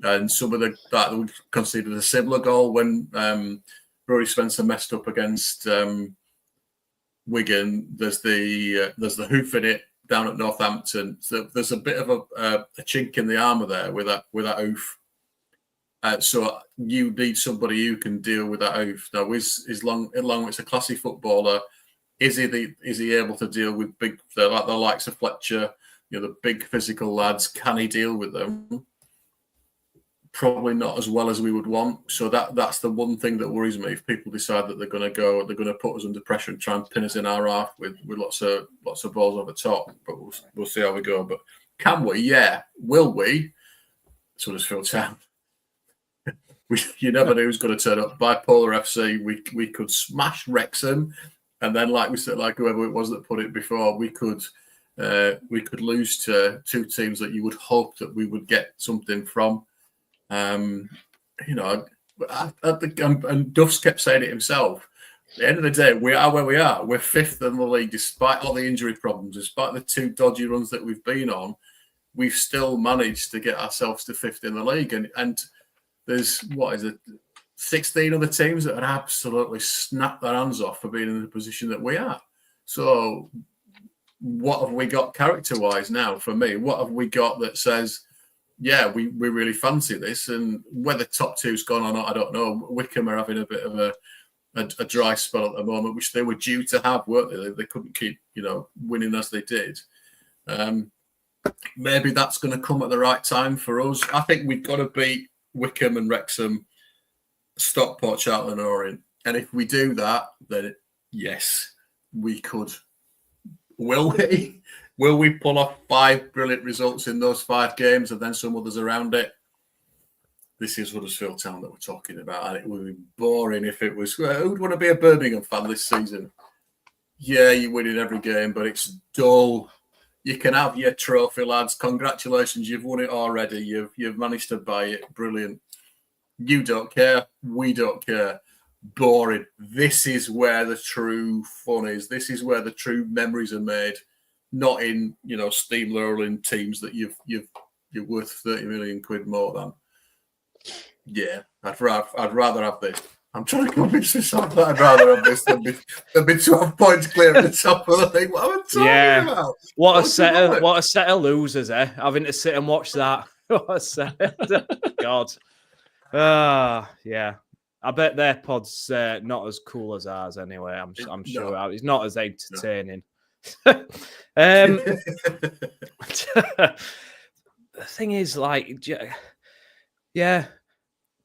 and some of that we conceded a similar goal when Rory Spencer messed up against Wigan. There's the hoof in it down at Northampton. So there's a bit of a chink in the armour there with that hoof. So you need somebody who can deal with that hoof. Now, is Long it's a classy footballer. Is he able to deal with the likes of Fletcher, the big physical lads? Can he deal with them? Probably not as well as we would want. So that's the one thing that worries me. If people decide that they're going to put us under pressure and try and pin us in our half with lots of balls over top. But we'll see how we go. But can we? Yeah. Will we? So does Phil Town. You never knew who's going to turn up. Bipolar FC, we could smash Wrexham, and then like we said, like whoever it was that put it before, we could lose to two teams that you would hope that we would get something from. And Duff's kept saying it himself. At the end of the day, we are where we are. We're fifth in the league, despite all the injury problems, despite the two dodgy runs that we've been on. We've still managed to get ourselves to fifth in the league, and there's 16 other teams that had absolutely snapped their hands off for being in the position that we are. So what have we got character-wise now? For me, what have we got that says, yeah, we really fancy this? And whether top two's gone or not, I don't know. Wickham are having a bit of a dry spell at the moment, which they were due to have, weren't they? They couldn't keep, winning as they did. Maybe that's going to come at the right time for us. I think we've got to beat Wickham and Wrexham, Stockport, Charlton and Orient. And if we do that, then yes, we could. Will we? Will we pull off 5 brilliant results in those 5 games and then some others around it? This is Huddersfield Town that we're talking about, and it would be boring if it was. Who'd want to be a Birmingham fan this season? Yeah, you're winning every game, but it's dull. You can have your trophy, lads. Congratulations, you've won it already. You've managed to buy it. Brilliant. You don't care. We don't care. Boring. This is where the true fun is. This is where the true memories are made. Not in steamrolling teams that you're worth 30 million quid more than. Yeah, I'd rather have this. I'm trying to convince myself that I'd rather have this than be 12 points clear at the top of the thing. What am I talking about? What a set of losers, eh? Having to sit and watch that. What a set. God. Yeah. I bet their pod's not as cool as ours anyway. I'm sure it's not as entertaining. No. The thing is,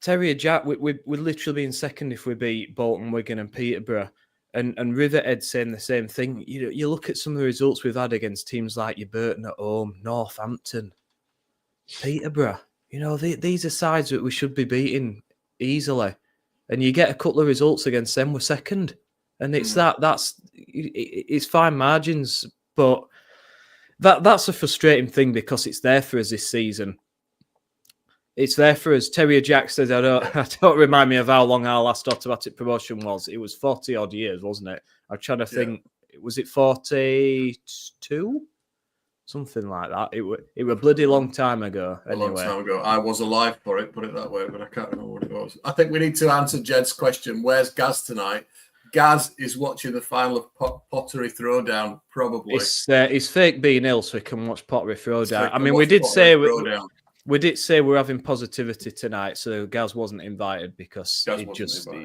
Terry Jack, we'd literally be in second if we beat Bolton, Wigan, and Peterborough. And Riverhead saying the same thing. You look at some of the results we've had against teams like your Burton at home, Northampton, Peterborough. These are sides that we should be beating easily. And you get a couple of results against them, we're second. And it's it's fine margins, but that's a frustrating thing because it's there for us this season. It's there for us. Terry Jack says, I don't remind me of how long our last automatic promotion was. It was 40 odd years, wasn't it? I'm trying to think. Was it 42? Something like that. It was a bloody long time ago. Anyway. A long time ago. I was alive for it, put it that way, but I can't remember what it was. I think we need to answer Jed's question. Where's Gaz tonight? Gaz is watching the final of Pottery Throwdown, probably. It's fake being ill, so he can watch Pottery Throwdown. I mean, we did say we're having positivity tonight, so Gaz wasn't invited because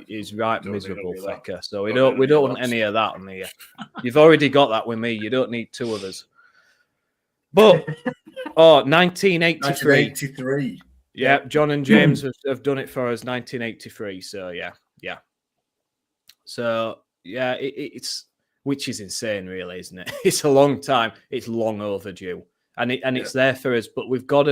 he's right miserable fecker. So we don't want any of that on here. You've already got that with me. You don't need 2 others. But 1983. 1983. Yeah, John and James have done it for us. 1983. So yeah. So yeah, it's which is insane, really, isn't it? It's a long time. It's long overdue. And it's there for us, but we've got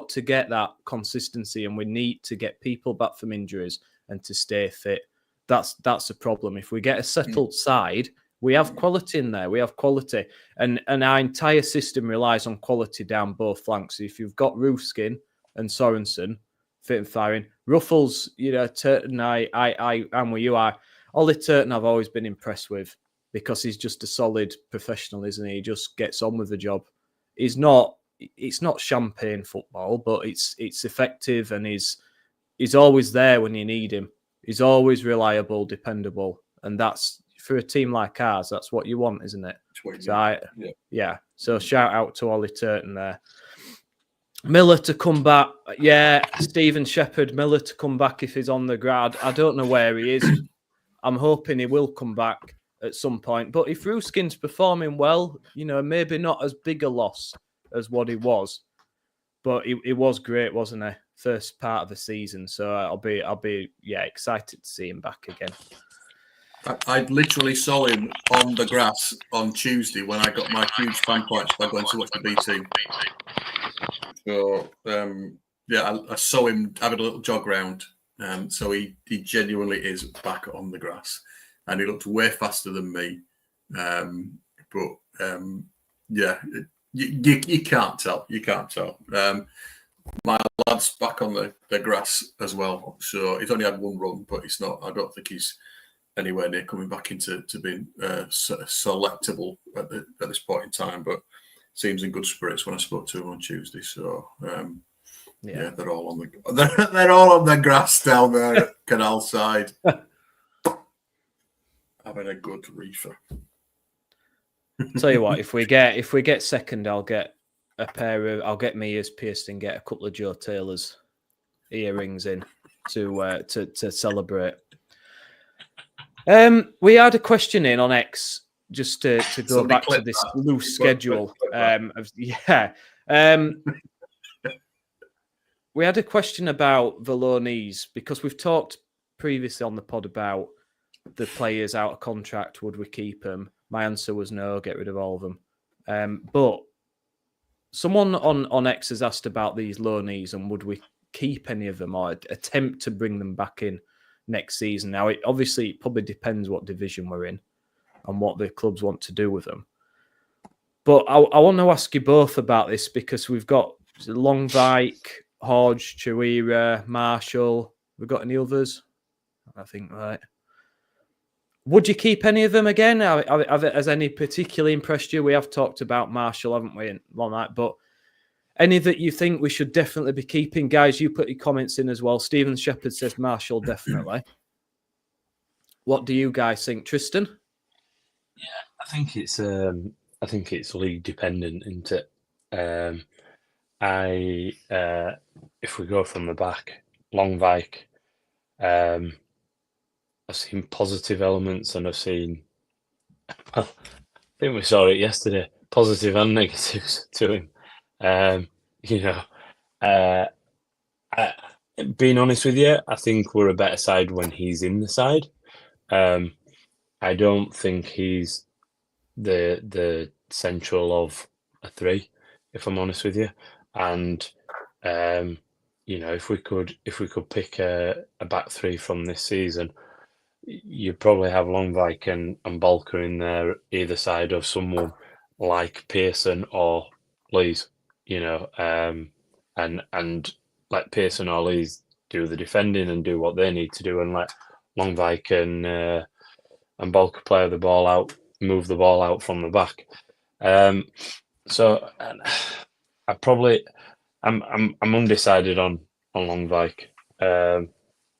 to get that consistency, and we need to get people back from injuries and to stay fit. That's a problem. If we get a settled side, we have quality in there. We have quality, and our entire system relies on quality down both flanks. If you've got Roofskin and Sorensen fit and firing, Ruffles, Turton, I'm with you. Ollie Turton, I've always been impressed with because he's just a solid professional, isn't he? He just gets on with the job. It's not champagne football, but it's effective, and he's always there when you need him. He's always reliable, dependable, and that's for a team like ours. That's what you want, isn't it? So shout out to Ollie Turton there. Miller to come back, Stephen Shepherd. Miller to come back if he's on the grad. I don't know where he is. I'm hoping he will come back at some point. But if Rooskin's performing well, maybe not as big a loss as what he was, but he was great, wasn't he? First part of the season, so I'll be excited to see him back again. I literally saw him on the grass on Tuesday when I got my huge fan points by going to watch the B team. So I saw him having a little jog round. So he genuinely is back on the grass. And he looked way faster than me. You can't tell. You can't tell. My lad's back on the grass as well. So he's only had 1 run, but it's not. I don't think he's anywhere near coming back into being selectable at this point in time. But seems in good spirits when I spoke to him on Tuesday. So they're all on the grass down there at Canal Side. Having a good reefer. Tell you what, if we get second, I'll get me ears pierced and get a couple of Joe Taylor's earrings in to celebrate. We had a question in on X just to go Somebody back to this that. loose schedule. We had a question about the low knees because we've talked previously on the pod about the players out of contract. Would we keep them? My answer was no, get rid of all of them. But someone on X has asked about these low knees and would we keep any of them or attempt to bring them back in next season. Now, it probably depends what division we're in and what the clubs want to do with them. But I want to ask you both about this because we've got Longvike, Hodge, Chawira, Marshall. We've got any others? I think, right. Would you keep any of them again? Has any particularly impressed you? We have talked about Marshall, haven't we, on that? But any that you think we should definitely be keeping? Guys, you put your comments in as well. Stephen Shepherd says Marshall, definitely. What do you guys think? Tristan? Yeah, I think it's league dependent, isn't it? If we go from the back, Longvike, I've seen positive elements and I've seen, I think we saw it yesterday, positive and negatives to him. Being honest with you, I think we're a better side when he's in the side. I don't think he's the central of a three, if I'm honest with you. And if we could pick a back three from this season, you'd probably have Longvike and Bolker in there either side of someone like Pearson or Lees, and let Pearson or Lees do the defending and do what they need to do, and let Longvike and Bolker play the ball out, move the ball out from the back. I'm undecided on Longvike.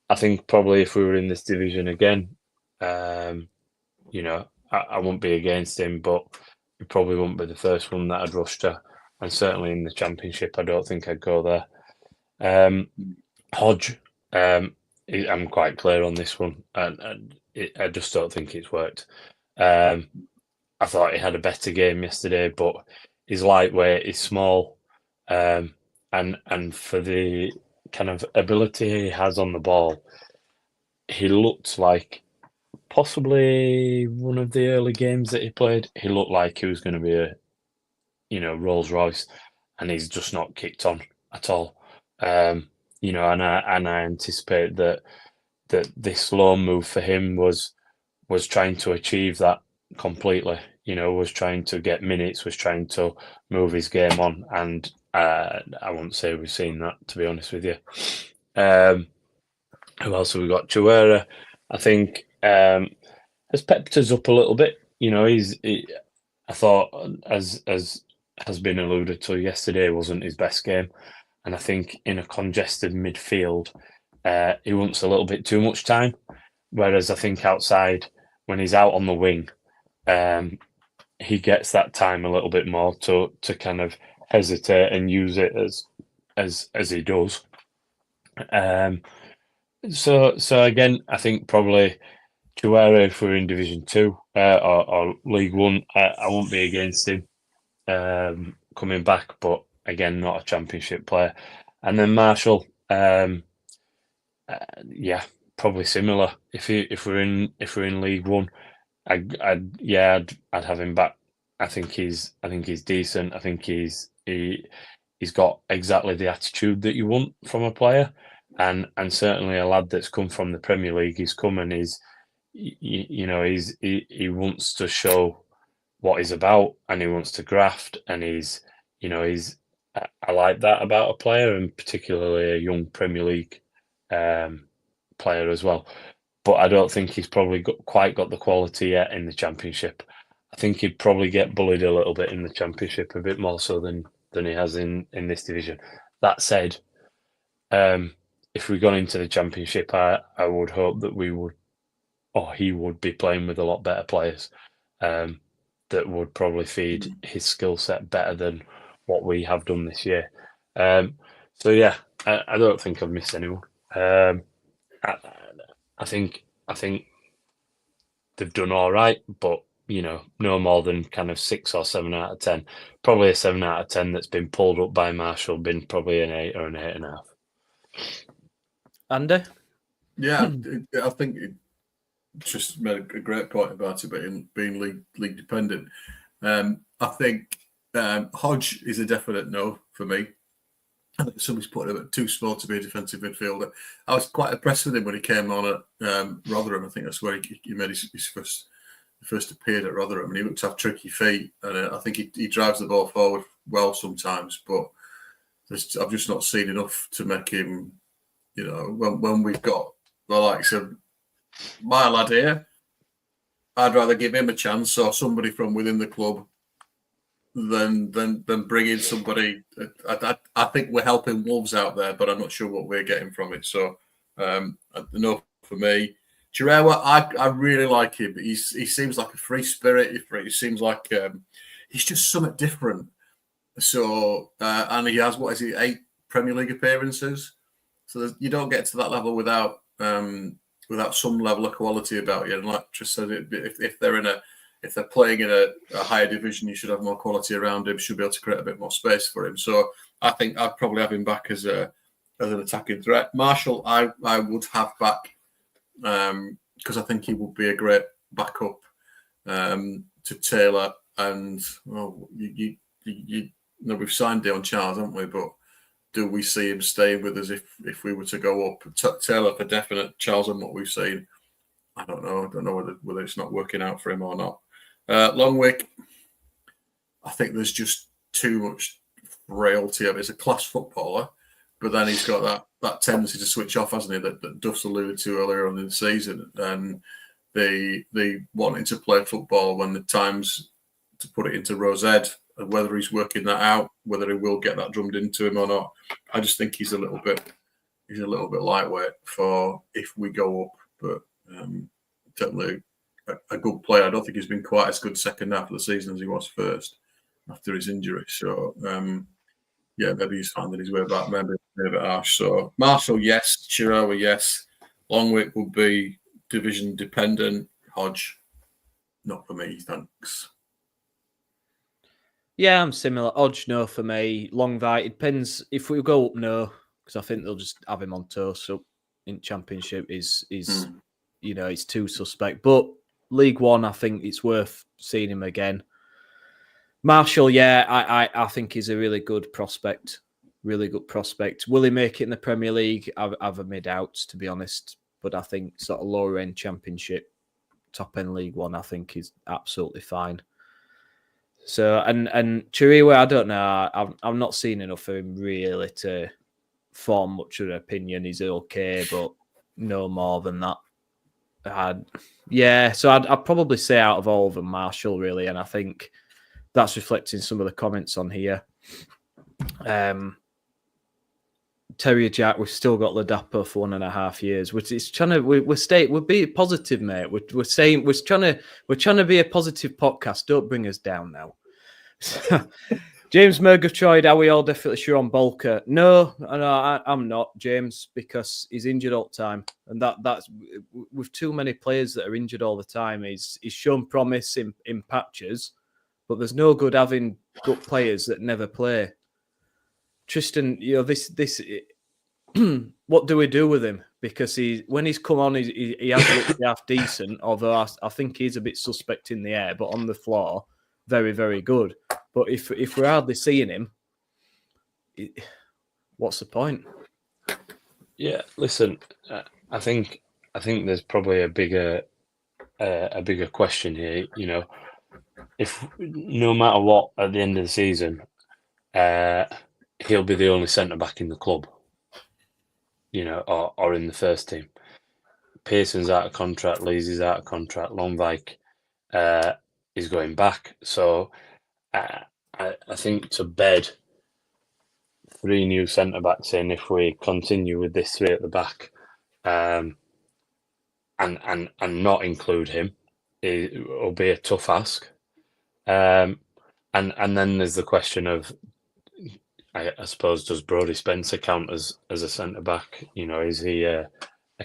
I think probably if we were in this division again, I wouldn't be against him, but he probably wouldn't be the first one that I'd rush to. And certainly in the Championship, I don't think I'd go there. Hodge, I'm quite clear on this one. I just don't think it's worked. I thought he had a better game yesterday, but he's lightweight, he's small, and for the kind of ability he has on the ball, he looked like possibly one of the early games that he played. He looked like he was going to be a, Rolls Royce, and he's just not kicked on at all. And I anticipate that this loan move for him was trying to achieve that completely. Was trying to get minutes, was trying to move his game on, and I won't say we've seen that, to be honest with you. Who else have we got? Chawera, I think, has pepped us up a little bit. I thought, as has been alluded to yesterday, wasn't his best game. And I think in a congested midfield, he wants a little bit too much time. Whereas I think outside, when he's out on the wing, he gets that time a little bit more to kind of hesitate and use it as he does. So again, I think probably Chawera, if we're in Division 2 or League 1, I won't be against him coming back, but again, not a Championship player. And then Marshall, probably similar. If we're in League 1, I'd have him back. I think he's decent. I think he's got exactly the attitude that you want from a player, and certainly a lad that's come from the Premier League. He's come and he wants to show what he's about, and he wants to graft, and I like that about a player, and particularly a young Premier League player as well. But I don't think he's probably quite got the quality yet in the Championship. I think he'd probably get bullied a little bit in the Championship, a bit more so than he has in this division. That said, if we got into the Championship, I would hope that he would be playing with a lot better players than that would probably feed his skill set better than what we have done this year. So yeah, I don't think I've missed anyone. I think they've done all right, but no more than kind of 6 or 7 out of 10. Probably a 7 out of 10 that's been pulled up by Marshall, been probably an 8 or an 8.5. Andy? Yeah, I think it just made a great point about it being league dependent. I think Hodge is a definite no for me. I think somebody's put him at too small to be a defensive midfielder. I was quite impressed with him when he came on at Rotherham. I think that's where he made his first appeared at Rotherham, and he looked to have tricky feet. And I think he drives the ball forward well sometimes, but I've just not seen enough to make him. When we've got the likes of my lad here, I'd rather give him a chance or somebody from within the club than bring in somebody. I think we're helping Wolves out there, but I'm not sure what we're getting from it. So, no for me. Chirewa, I really like him. He seems like a free spirit. He seems like he's just something different. So, and he has, 8 Premier League appearances. So you don't get to that level without some level of quality about you. And like Tris said, if they're playing in a higher division, you should have more quality around him. Should be able to create a bit more space for him. So I think I'd probably have him back as an attacking threat. Marshall, I would have back because I think he would be a great backup to Taylor. And we've signed Dion Charles, haven't we? But do we see him staying with us if we were to go up? Taylor for definite. Charles, on what we've seen, I don't know. I don't know whether it's not working out for him or not. Longwick, I think there's just too much frailty of it. He's a class footballer, but then he's got that tendency to switch off, hasn't he? That Duff's alluded to earlier on in the season, and they wanting to play football when the time's to put it into Rosette. Whether he's working that out, whether he will get that drummed into him or not, I just think he's a little bit lightweight for if we go up. But certainly a good player. I don't think he's been quite as good second half of the season as he was first after his injury. So maybe he's finding his way back. Maybe a bit harsh. So Marshall, yes. Chirewa, yes. Longwick will be division dependent. Hodge, not for me. Thanks. Yeah, I'm similar. Hodge, no for me. Longvite, it depends. If we go up, no, because I think they'll just have him on toast. So in Championship is it's too suspect. But League One, I think it's worth seeing him again. Marshall, yeah, I think he's a really good prospect. Really good prospect. Will he make it in the Premier League? I've my doubts, to be honest. But I think sort of lower end Championship, top end League One, I think is absolutely fine. So and Chirewa, I don't know. I've not seen enough of him really to form much of an opinion. He's okay, but no more than that. So I'd probably say out of all of them, Marshall really, and I think that's reflecting some of the comments on here. Terry Jack, we've still got Ladapo for 1.5 years. We're being positive, mate. We're trying to be a positive podcast. Don't bring us down now. James Murgatroyd, are we all definitely sure on Bolker? No, I'm not, James, because he's injured all the time, and that's with too many players that are injured all the time. He's shown promise in patches, but there's no good having good players that never play. Tristan, this what do we do with him? Because when he's come on, he has looked half decent, although I think he's a bit suspect in the air, but on the floor, very, very good. But if we're hardly seeing him, what's the point? Yeah, listen, I think there's probably a bigger question here. If no matter what at the end of the season, he'll be the only centre back in the club, or in the first team. Pearson's out of contract, Leesy's out of contract, Longvike is going back. So I think to bed 3 new centre backs in if we continue with this 3 at the back, and not include him, it will be a tough ask. And then there's the question of, I suppose, does Brodie Spencer count as a centre back? Is he a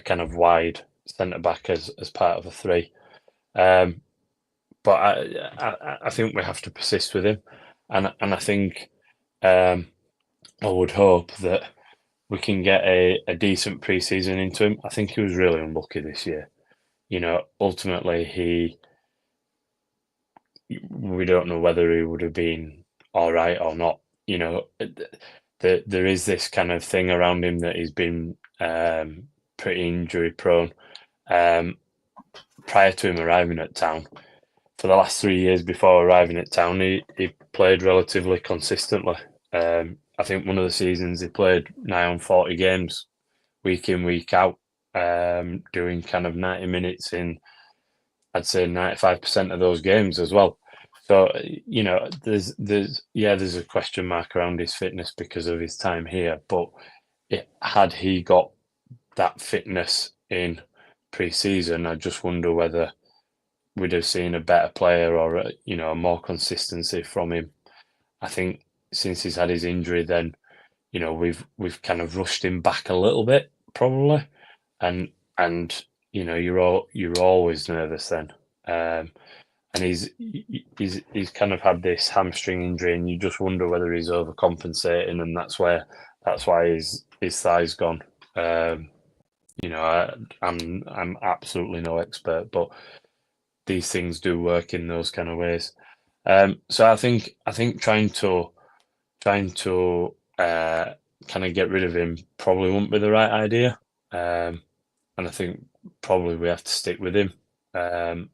kind of wide centre back as part of a three? But I think we have to persist with him, and I think I would hope that we can get a decent pre-season into him. I think he was really unlucky this year. Ultimately we don't know whether he would have been all right or not. There is this kind of thing around him that he's been pretty injury prone. Prior to him arriving at Town, for the last 3 years before arriving at Town, he played relatively consistently. I think one of the seasons he played nigh on 40 games, week in, week out, doing kind of 90 minutes in, I'd say 95% of those games as well. So, there's a question mark around his fitness because of his time here. But had he got that fitness in pre-season, I just wonder whether we'd have seen a better player or a more consistency from him. I think since he's had his injury, then we've kind of rushed him back a little bit probably, and you're always nervous then. And he's kind of had this hamstring injury, and you just wonder whether he's overcompensating, and that's why his thigh's gone. I'm absolutely no expert, but these things do work in those kind of ways. So I think trying to kind of get rid of him probably wouldn't be the right idea. And I think probably we have to stick with him and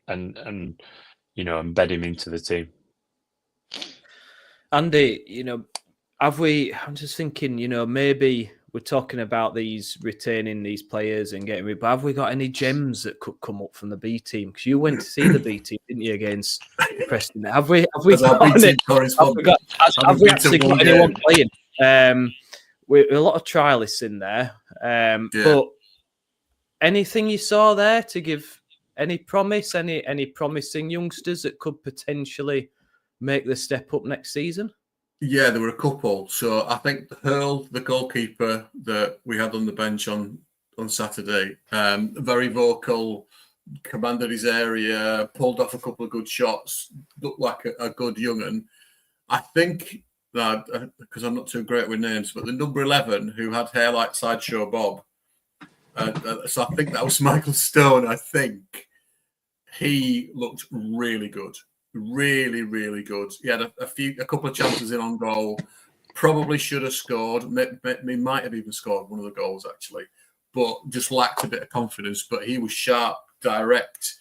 embed him into the team. Andy, I'm just thinking, maybe we're talking about these retaining these players and getting rid, but have we got any gems that could come up from the B team? Because you went to see the B team, didn't you, against Preston? Have we actually got anyone playing? With a lot of trialists in there, but anything you saw there to give any promise, any promising youngsters that could potentially make the step up next season? Yeah, there were a couple. So I think Hurl, the goalkeeper that we had on the bench on Saturday, very vocal, commanded his area, pulled off a couple of good shots, looked like a good young'un. I think that, because I'm not too great with names, but the number 11 who had hair like Sideshow Bob, so I think that was Michael Stone. I think he looked really good. Really, really good. He had a couple of chances in on goal. Probably should have scored. He might have even scored one of the goals actually, but just lacked a bit of confidence. But he was sharp, direct,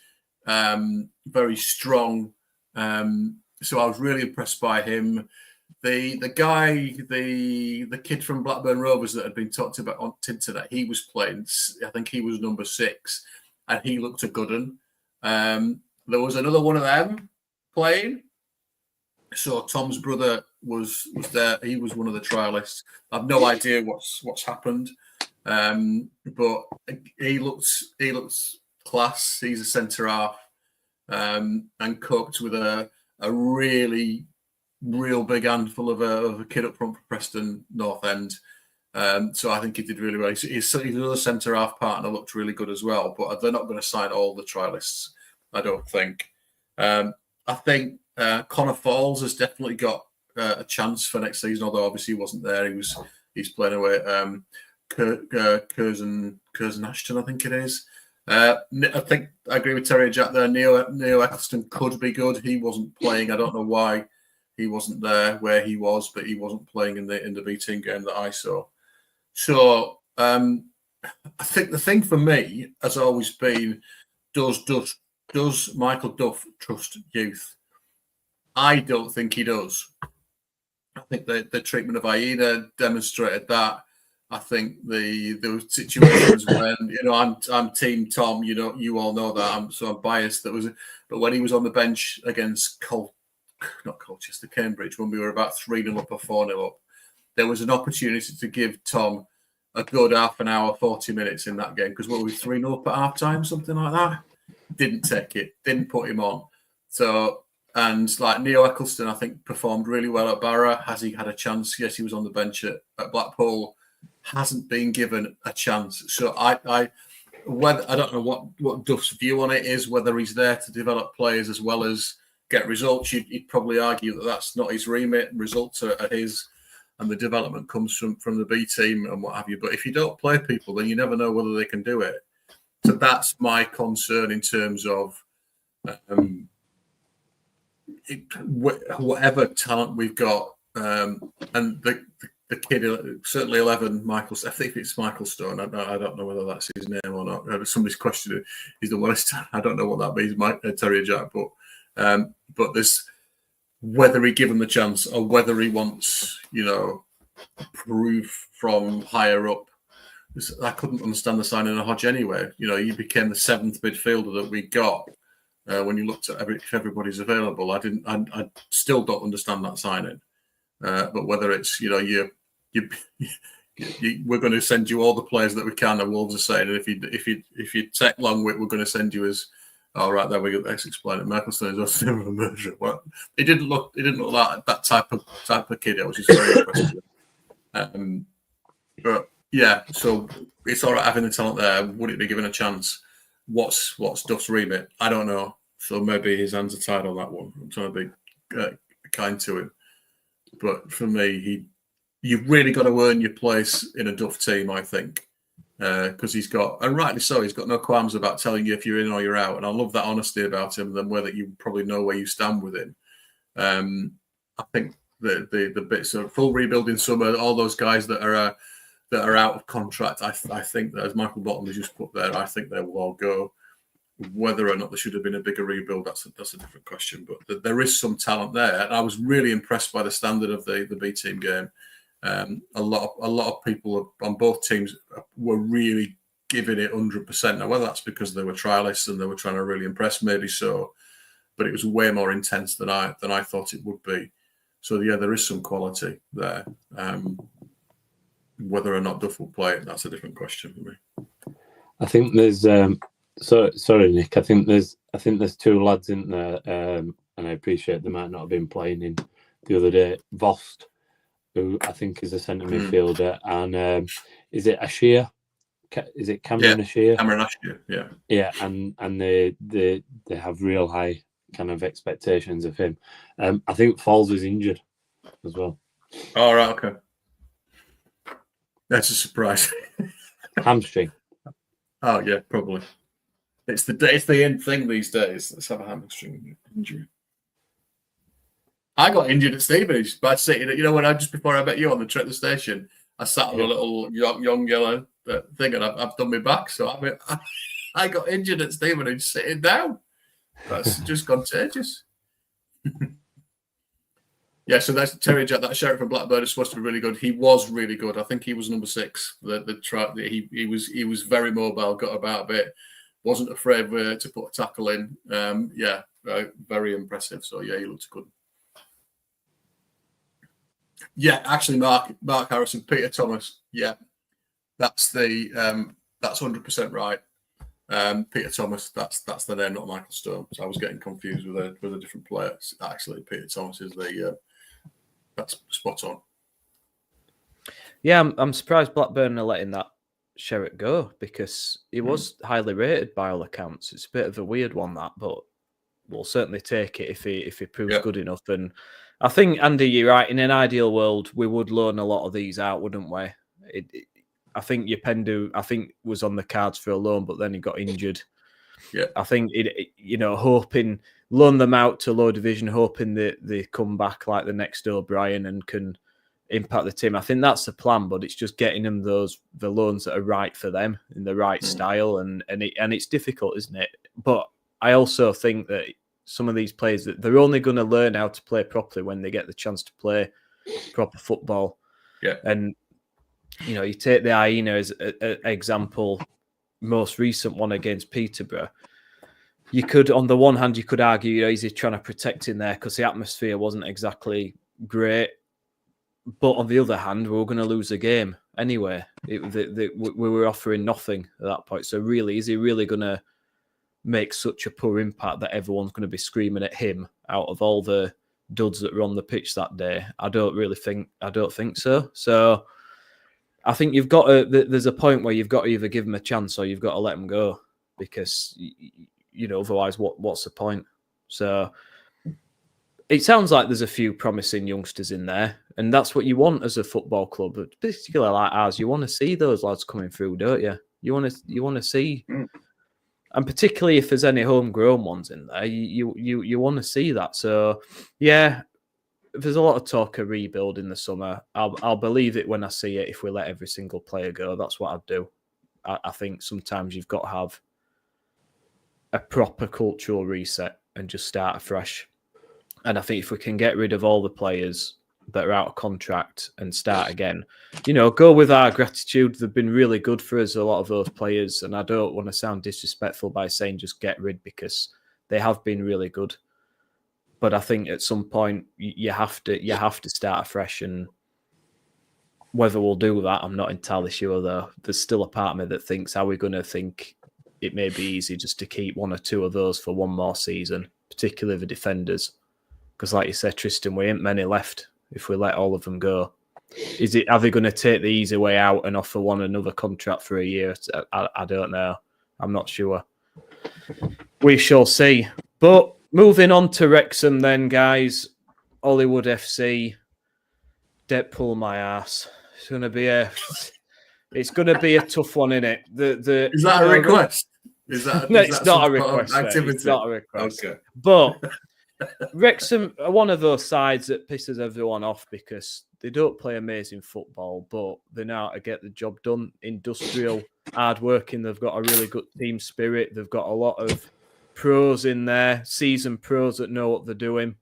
very strong. So I was really impressed by him. The guy, the kid from Blackburn Rovers that had been talked about on today, he was playing. I think he was number 6, and he looked a good one. There was another one of them playing. So Tom's brother was there. He was one of the trialists. I've no idea what's happened, but he looks class. He's a centre half, and coped with a real big handful of a kid up front for Preston North End. So I think he did really well. His other centre half partner looked really good as well, but they're not going to sign all the trialists, I don't think. I think Connor Falls has definitely got a chance for next season, although obviously he wasn't there. He's playing away at Curzon Ashton, I think it is. I think I agree with Terry Jack there. Neo Eccleston could be good. He wasn't playing. I don't know why he wasn't there where he was, but he wasn't playing in the B team game that I saw. So I think the thing for me has always been, does Michael Duff trust youth? I don't think he does. I think the treatment of Aida demonstrated that. I think there were situations when, I'm Team Tom, you all know that, so I'm biased. But when he was on the bench against Cambridge, when we were about 3-0 up or 4-0 up, there was an opportunity to give Tom a good half an hour, 40 minutes in that game, because what were we 3-0 up at half time, something like that? Didn't take it, didn't put him on. So And like Neil Eccleston, I think performed really well at Barrow. Has he had a chance? Yes, he was on the bench at Blackpool. Hasn't been given a chance. So I don't know what Duff's view on it is, whether he's there to develop players as well as get results. You'd probably argue that that's not his remit. Results are his, and the development comes from the B team and what have you. But if you don't play people, then you never know whether they can do it. So that's my concern in terms of whatever talent we've got, and the kid, certainly 11, Michael. I think it's Michael Stone. I don't know whether that's his name or not. Somebody's questioned it. He's the worst. I don't know what that means, Terrier Jack. But this, whether he give him the chance or whether he wants, proof from higher up. I couldn't understand the signing of Hodge anyway. He became the 7th midfielder that we got when you looked at if everybody's available. I still don't understand that signing. But whether it's we're going to send you all the players that we can, the Wolves are saying, and if you take Longwick, we're going to send you as all right. There we go. Let's explain it. Michael Stone is also a murderer. Well, it didn't look like that type of kid. I was just very impressed with. But yeah, so it's all right having the talent there. Would it be given a chance? What's Duff's remit? I don't know. So maybe his hands are tied on that one. I'm trying to be kind to him. But for me, you've really got to earn your place in a Duff team, I think, because he's got, and rightly so, he's got no qualms about telling you if you're in or you're out. And I love that honesty about him, then whether you probably know where you stand with him. I think the bits of full rebuilding summer, all those guys that are out of contract, I think that, as Michael Bottom has just put there, I think they will all go. Whether or not there should have been a bigger rebuild, that's a different question. But there is some talent there, and I was really impressed by the standard of the B team game. A lot of people on both teams were really giving it 100%. Now, whether that's because they were trialists and they were trying to really impress, maybe so, but it was way more intense than I thought it would be. So yeah, there is some quality there. Whether or not Duff will play it, that's a different question for me. I think there's sorry, Nick. I think there's 2 lads in there, and I appreciate they might not have been playing in the other day. Vost, who I think is a centre midfielder, and is it Ashir? Is it Cameron Ashir? Cameron Ashir, yeah. Yeah, and they have real high kind of expectations of him. I think Falls is injured as well. All right, okay. That's a surprise. Hamstring. Oh yeah, probably. It's the end thing these days. Let's have a hamstring injury. I got injured at Stevenage by sitting. When just before I met you on the trip to the station, I sat on a little young yellow thing, and I've done my back. So I got injured at Stevenage sitting down. That's just contagious. Yeah, so that's Terry Jack. That sheriff from Blackburn is supposed to be really good. He was really good. I think he was number 6. He was very mobile, got about a bit, wasn't afraid to put a tackle in. Very impressive. So yeah, he looked good. Yeah, actually, Mark Harrison, Peter Thomas. Yeah, that's 100% right. Peter Thomas, that's the name, not Michael Stone. So I was getting confused with a different player. Actually, Peter Thomas is that's spot on. Yeah, I'm surprised Blackburn are letting that Sherritt go, because he was highly rated by all accounts. It's a bit of a weird one, that, but we'll certainly take it if he proves good enough. And I think, Andy, you're right. In an ideal world, we would loan a lot of these out, wouldn't we? I think Yependu, was on the cards for a loan, but then he got injured. Yeah, I think hoping loan them out to low division, hoping that they come back like the next O'Brien and can impact the team. I think that's the plan, but it's just getting them the loans that are right for them in the right style, and it's difficult, isn't it? But I also think that some of these players, that they're only going to learn how to play properly when they get the chance to play proper football. Yeah, and you take the Hyena as an example, most recent one against Peterborough. You could, on the one hand, you could argue, is he trying to protect in there because the atmosphere wasn't exactly great. But on the other hand, we were going to lose a game anyway. We were offering nothing at that point. So really, is he really going to make such a poor impact that everyone's going to be screaming at him out of all the duds that were on the pitch that day? I don't think so. So I think you've got to. There's a point where you've got to either give them a chance or you've got to let them go, because otherwise, what's the point? So it sounds like there's a few promising youngsters in there, and that's what you want as a football club, particularly like ours. You want to see those lads coming through, don't you? You want to see, and particularly if there's any homegrown ones in there, you want to see that. So yeah. There's a lot of talk of rebuild in the summer. I'll believe it when I see it. If we let every single player go, that's what I'd do. I think sometimes you've got to have a proper cultural reset and just start afresh. And I think if we can get rid of all the players that are out of contract and start again, go with our gratitude. They've been really good for us, a lot of those players. And I don't want to sound disrespectful by saying just get rid, because they have been really good. But I think at some point you have to start afresh, and whether we'll do that, I'm not entirely sure. Though there's still a part of me that thinks, are we going to think it may be easy just to keep one or two of those for one more season, particularly the defenders? Because, like you said, Tristan, we ain't many left if we let all of them go. Are they going to take the easy way out and offer one another contract for a year? I don't know. I'm not sure. We shall see. But moving on to Wrexham then, guys. Hollywood FC. Deadpool my ass. It's going to be a tough one, innit? Is that a request? No, it's not a request. It's not a request. Okay. But Wrexham are one of those sides that pisses everyone off because they don't play amazing football, but they know how to get the job done. Industrial, hard-working. They've got a really good team spirit. They've got a lot of pros in there, seasoned pros that know what they're doing.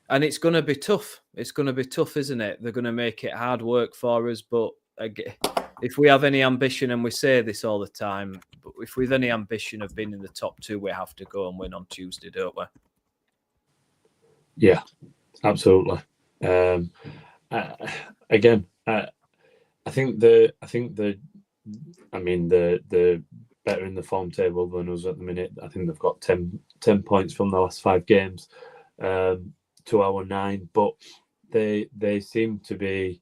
And it's going to be tough. It's going to be tough, isn't it? They're going to make it hard work for us. But if we have any ambition, and we say this all the time, but if we have any ambition of being in the top two, we have to go and win on Tuesday, don't we? Yeah, absolutely. Again, I think the better in the form table than us at the minute. I think they've got 10 points from the last 5 games. To our 9, but they seem to be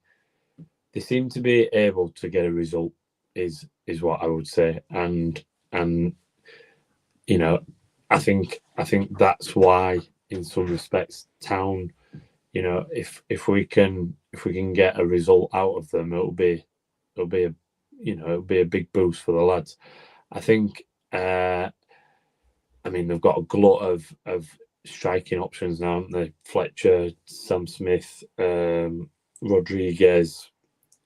able to get a result is what I would say, and I think that's why in some respects Town, if we can get a result out of them, it'll be a big boost for the lads. I think they've got a glut of striking options now, haven't they? Fletcher, Sam Smith, Rodriguez,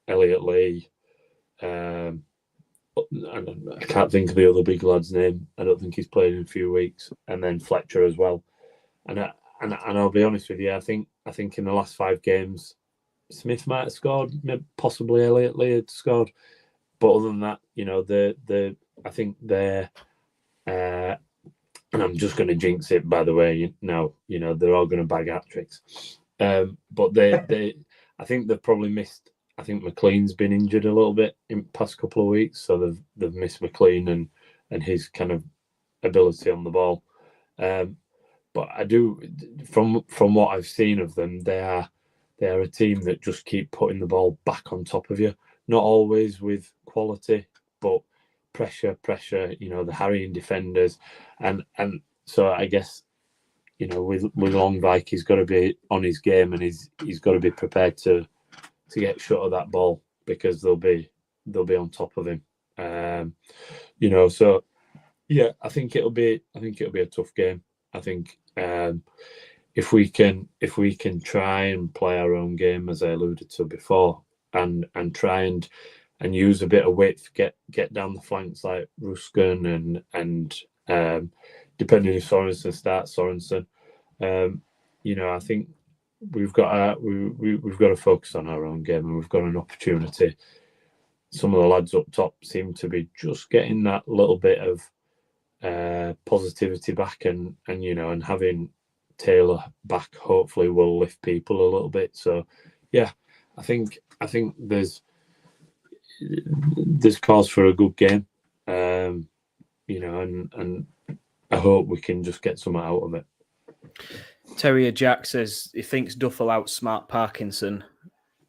Elliot Lee. I can't think of the other big lad's name. I don't think he's played in a few weeks. And then Fletcher as well. And I'll be honest with you, I think in the last 5 games, Smith might have scored, possibly Elliot Lee had scored. But other than that, I think they're and I'm just going to jinx it, by the way. Now, they're all going to bag hat-tricks. But I think they've probably missed. I think McLean's been injured a little bit in the past couple of weeks, so they've missed McLean and his kind of ability on the ball. But I do, from what I've seen of them, they are a team that just keep putting the ball back on top of you. Not always with quality, but pressure, the harrying defenders. And so I guess, with Longvik, he's got to be on his game, and he's got to be prepared to get shut of that ball, because they'll be on top of him. So yeah, I think it'll be a tough game. I think if we can try and play our own game, as I alluded to before, and try and use a bit of width, get down the flanks like Ruskin and depending if Sorensen starts, Sorensen. I think we've got to focus on our own game, and we've got an opportunity. Some of the lads up top seem to be just getting that little bit of positivity back, and having Taylor back hopefully will lift people a little bit. So yeah, I think there's cause for a good game, and I hope we can just get something out of it. Terrier Jack says he thinks Duff will outsmart Parkinson,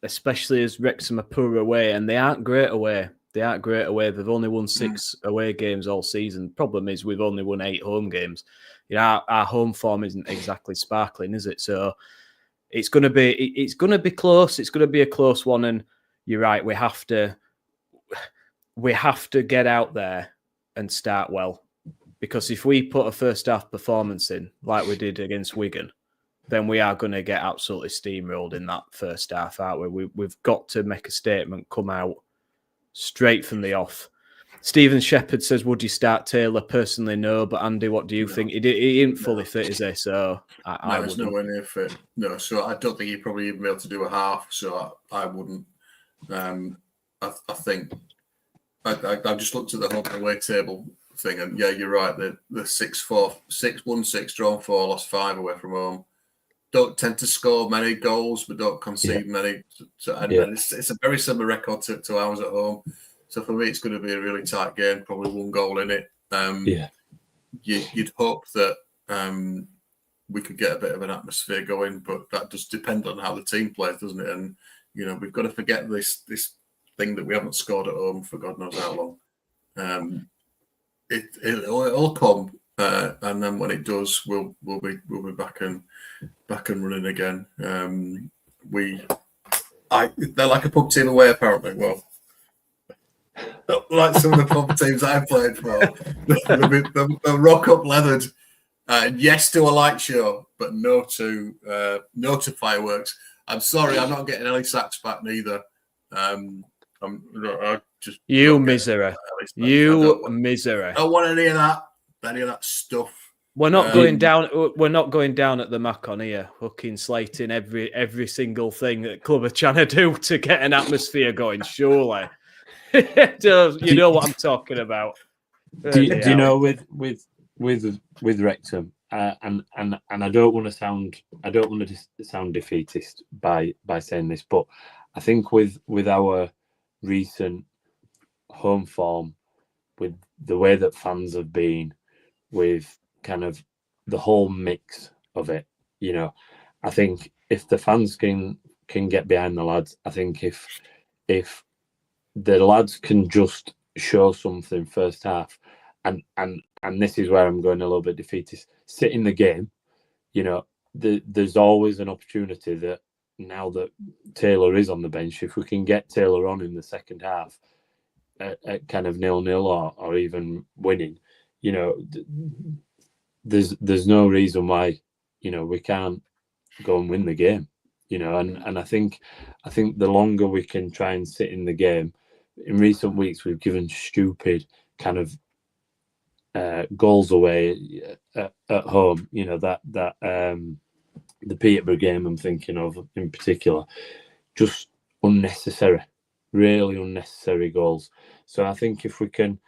especially as Wrexham are poor away, and they aren't great away. They've only won 6 away games all season. Problem is, we've only won 8 home games. You know, our home form isn't exactly sparkling, is it? So it's going to be close. It's going to be a close one. And you're right. We have to get out there and start well, because if we put a first half performance in like we did against Wigan, then we are going to get absolutely steamrolled in that first half, aren't we? We've got to make a statement, come out straight from the off. Stephen Shepherd says, would you start Taylor? Personally, no. But Andy, what do you think? He isn't fully fit, is he? So I he's nowhere near fit. No, so I don't think he'd probably even be able to do a half. So I wouldn't. I think I just looked at the home away table thing, and yeah, you're right. The 6-4, drawn 4, lost 5 away from home. Don't tend to score many goals, but don't concede many. It's a very similar record to ours at home. So for me, it's going to be a really tight game, probably 1 goal in it. You'd hope that we could get a bit of an atmosphere going, but that does depend on how the team plays, doesn't it? And we've got to forget this thing that we haven't scored at home for God knows how long. It'll come, and then when it does, we'll be back and running again. They're like a pub team away, apparently. Well, like some of the pub teams I've played for, they'll rock up leathered. Yes to a light show, but no to fireworks. I'm sorry, I'm not getting any sacks back neither. You misery. Misery. I don't want any of that stuff. We're not going down. We're not going down at the Mac on here, hooking, slating every single thing that club are trying to do to get an atmosphere going. Surely, you know what I'm talking about. Do you know with Wrexham, and I don't want to sound defeatist by saying this, but I think with our recent home form, with the way that fans have been, with kind of the whole mix of it, I think if the fans can get behind the lads, I think if the lads can just show something first half, and this is where I'm going a little bit defeatist, sit in the game, there's always an opportunity that now that Taylor is on the bench, if we can get Taylor on in the second half at kind of 0-0 or even winning, there's no reason why we can't go and win the game, and I think the longer we can try and sit in the game. In recent weeks we've given stupid kind of goals away at home, the Peterborough game I'm thinking of in particular, just unnecessary, really unnecessary goals. So I think if we can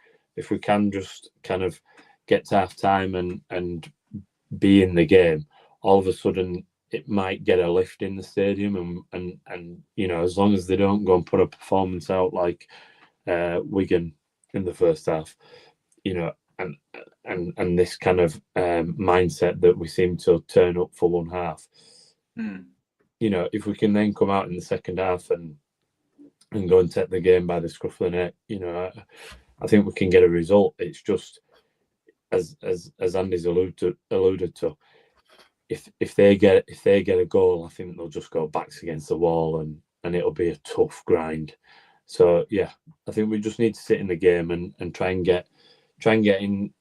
just kind of get to half time and be in the game, all of a sudden it might get a lift in the stadium, and as long as they don't go and put a performance out like Wigan in the first half, and this kind of mindset that we seem to turn up for one half, if we can then come out in the second half and go and take the game by the scruff of the neck, I think we can get a result. It's just as Andy's alluded to, if they get a goal, I think they'll just go backs against the wall and it'll be a tough grind. So yeah, I think we just need to sit in the game and try and get in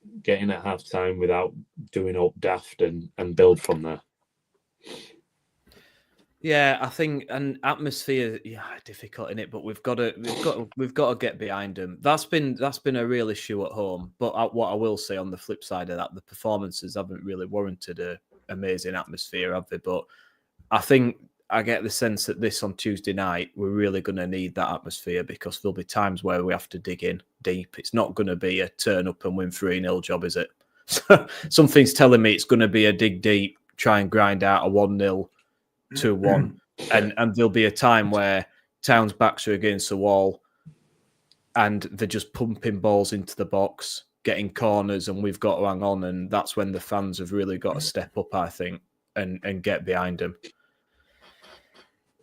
at half time without doing up daft and build from there. Yeah, I think an atmosphere, difficult in it, but we've got to get behind them. That's been a real issue at home. But what I will say on the flip side of that, the performances haven't really warranted a amazing atmosphere, have they? But I think I get the sense that this on Tuesday night, we're really going to need that atmosphere, because there'll be times where we have to dig in deep. It's not going to be a turn up and win 3-0 job, is it? Something's telling me it's going to be a dig deep, try and grind out a 1-0, 2-1. And there'll be a time where Town's backs are against the wall and they're just pumping balls into the box, getting corners, and we've got to hang on. And that's when the fans have really got to step up, I think. and get behind them.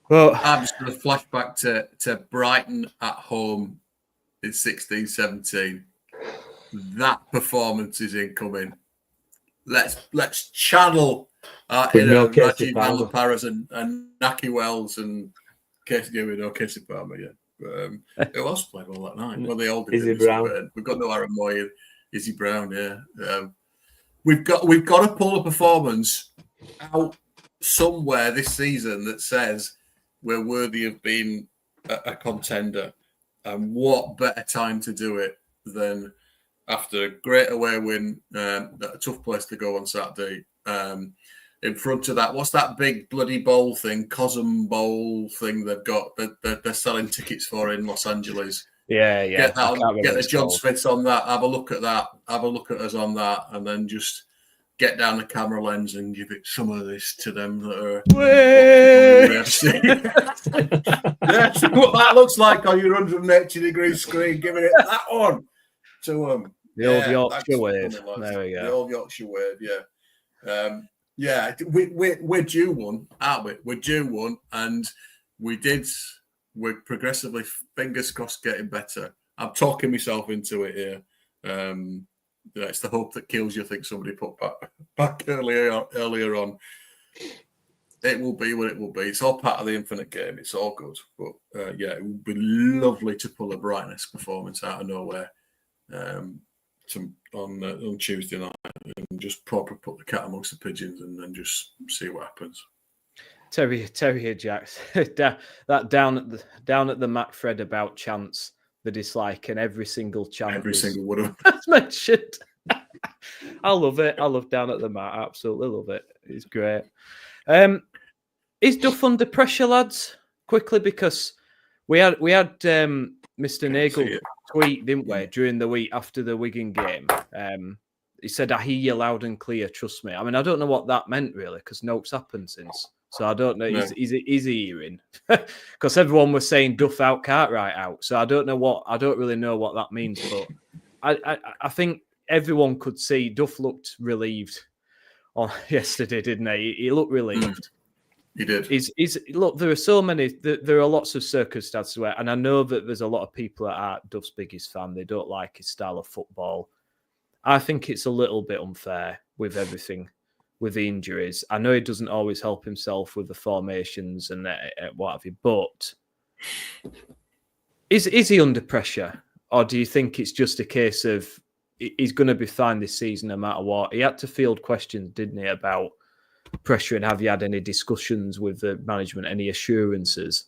Well, I'm just going to flash back to Brighton at home in 16-17. That performance is incoming. Let's channel Rajiv Malaparas and Naki Wells and Casey Palmer. Yeah, who else played all that night? Well, they all did. Izzy Brown. We've got no Aaron Moy, Izzy Brown. Yeah, we've got to pull a performance out somewhere this season that says we're worthy of being a contender. And what better time to do it than after a great away win, a tough place to go on Saturday. In front of that, what's that big bloody bowl thing, Cosm Bowl thing they've got that they're selling tickets for in Los Angeles? Yeah. Get that on, get the John Smiths on that, have a look at that, have a look at us on that, and then just get down the camera lens and give it some of this to them that are That's what that looks like on your 180-degree screen, giving it that one to them. The old Yorkshire wave. There we go. The old Yorkshire wave, yeah. We're due one, aren't we? We're due one, and we're progressively, fingers crossed, getting better. I'm talking myself into it here. It's the hope that kills you, I think somebody put back earlier on. It will be what it will be. It's all part of the infinite game. It's all good. But, it would be lovely to pull a Brighton-esque performance out of nowhere on Tuesday night and just properly put the cat amongst the pigeons and then just see what happens. Terry Jacks, that down at the Mac thread about chance, the dislike, and every single chance. Every single one of them. That's mentioned. I love it. I love down at the mat. I absolutely love it. It's great. Is Duff under pressure, lads? Quickly, because we had Mr. Nagel tweet, didn't we, during the week after the Wigan game. He said, "I hear you loud and clear. Trust me." I mean, I don't know what that meant really, because no's happened since. So I don't know. No. Is he hearing? Because everyone was saying Duff out, Cartwright out. So I don't really know what that means. But I think everyone could see Duff looked relieved on yesterday, didn't he? He looked relieved. He did. Look, there are so many. There are lots of circumstances where, and I know that there's a lot of people that are Duff's biggest fan. They don't like his style of football. I think it's a little bit unfair with everything. With the injuries, I know he doesn't always help himself with the formations and what have you. But is he under pressure, or do you think it's just a case of he's going to be fine this season no matter what? He had to field questions, didn't he, about pressure, and have you had any discussions with the management, any assurances?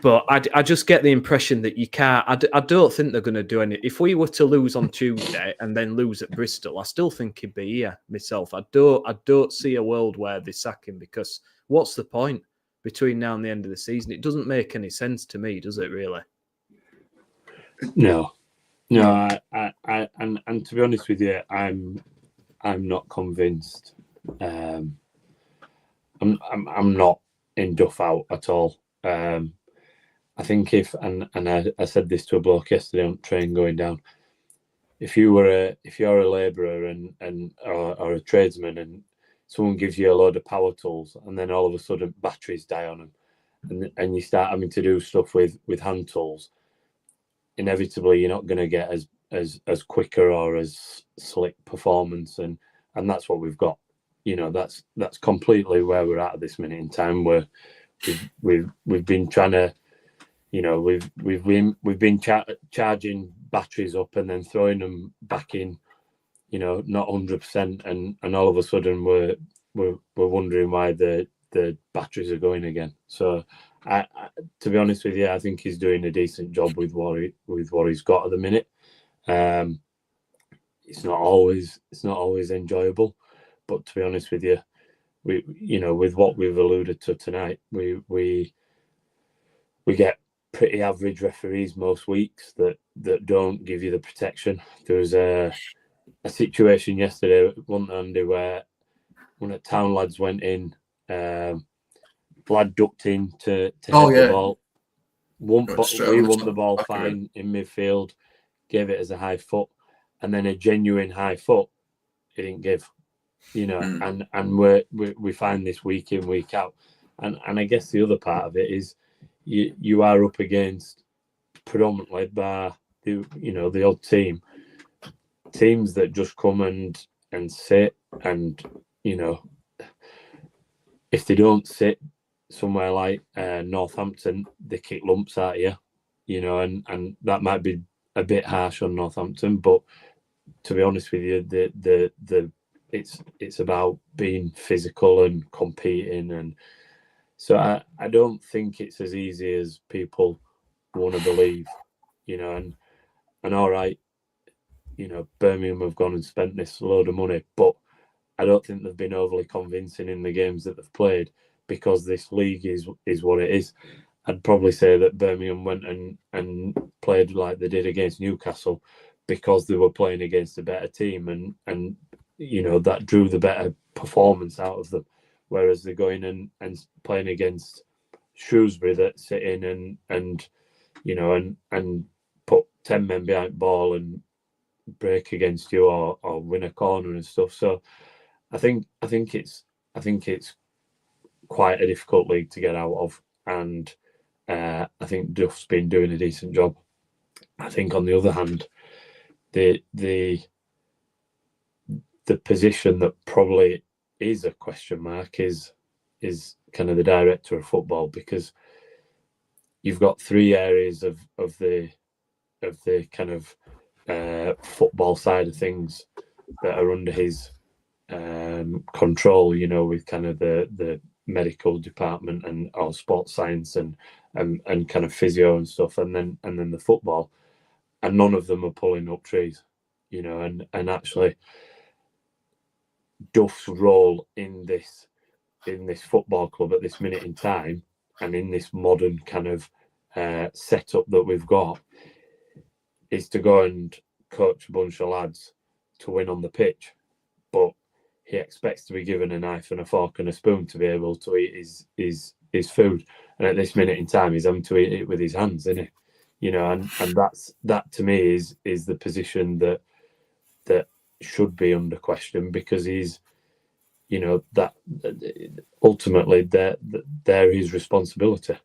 But I just get the impression that you can't. I don't think they're going to do any. If we were to lose on Tuesday and then lose at Bristol, I still think he'd be here myself. I don't see a world where they sack him, because what's the point between now and the end of the season? It doesn't make any sense to me, does it? Really? No. I and to be honest with you, I'm not convinced. I'm not in Duff out at all. I think I said this to a bloke yesterday on train going down. If you're a labourer or a tradesman and someone gives you a load of power tools and then all of a sudden batteries die on them and you start having to do stuff with hand tools, inevitably you're not going to get as quicker or as slick performance, and that's what we've got. You know, that's completely where we're at this minute in time, where we've been trying to. You know, we've been charging batteries up and then throwing them back in, you know, not 100%, and all of a sudden we're wondering why the batteries are going again. So, to be honest with you, I think he's doing a decent job with what he's got at the minute. It's not always enjoyable, but to be honest with you, with what we've alluded to tonight, we get pretty average referees most weeks that don't give you the protection. There was a situation yesterday, wasn't there, Andy, where one of the Town lads went in, lad ducked in to hit the ball. We won the ball fine in midfield, gave it as a high foot, and then a genuine high foot he didn't give. you know, and we find this week in, week out. And I guess the other part of it is you are up against predominantly by the odd teams that just come and sit, and if they don't sit somewhere like Northampton, they kick lumps at you, and that might be a bit harsh on Northampton, but to be honest with you, it's about being physical and competing, and so I don't think it's as easy as people want to believe, and all right, Birmingham have gone and spent this load of money, but I don't think they've been overly convincing in the games that they've played, because this league is what it is. I'd probably say that Birmingham went and played like they did against Newcastle because they were playing against a better team, and that drew the better performance out of them. Whereas they're going and playing against Shrewsbury that sit in and put 10 men behind the ball and break against you or win a corner and stuff. So I think it's quite a difficult league to get out of, and I think Duff's been doing a decent job. I think on the other hand, the position that probably is a question mark is kind of the director of football, because you've got three areas of the kind of football side of things that are under his control, with kind of the medical department and or sports science and kind of physio and stuff, and then the football, and none of them are pulling up trees, and actually Duff's role in this football club at this minute in time, and in this modern kind of setup that we've got, is to go and coach a bunch of lads to win on the pitch, but he expects to be given a knife and a fork and a spoon to be able to eat his food, and at this minute in time he's having to eat it with his hands, isn't he? And that to me is the position that should be under question, because he's that ultimately they're his responsibility.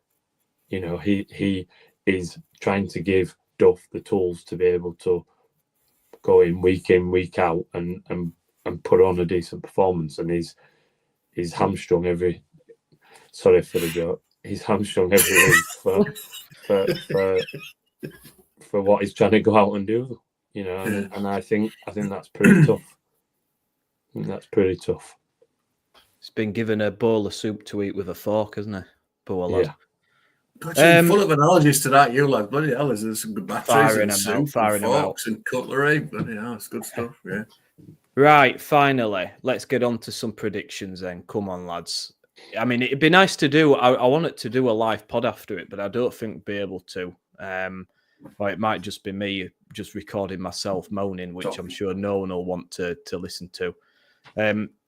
He is trying to give Duff the tools to be able to go in, week out, and put on a decent performance, and he's hamstrung every. Sorry for the joke. He's hamstrung every week for what he's trying to go out and do. And I think that's pretty tough. I think that's pretty tough. He's been given a bowl of soup to eat with a fork, hasn't he? Poor lad. Yeah. Full of analogies to that, you lad. Bloody hell, there's some good batteries and soup and forks and cutlery. Bloody hell, it's good stuff. Yeah. Right, finally, let's get on to some predictions then. Come on, lads. I mean, it'd be nice to do. I wanted to do a live pod after it, but I don't think we'll be able to. Or it might just be me just recording myself moaning, which I'm sure no one will want to listen to.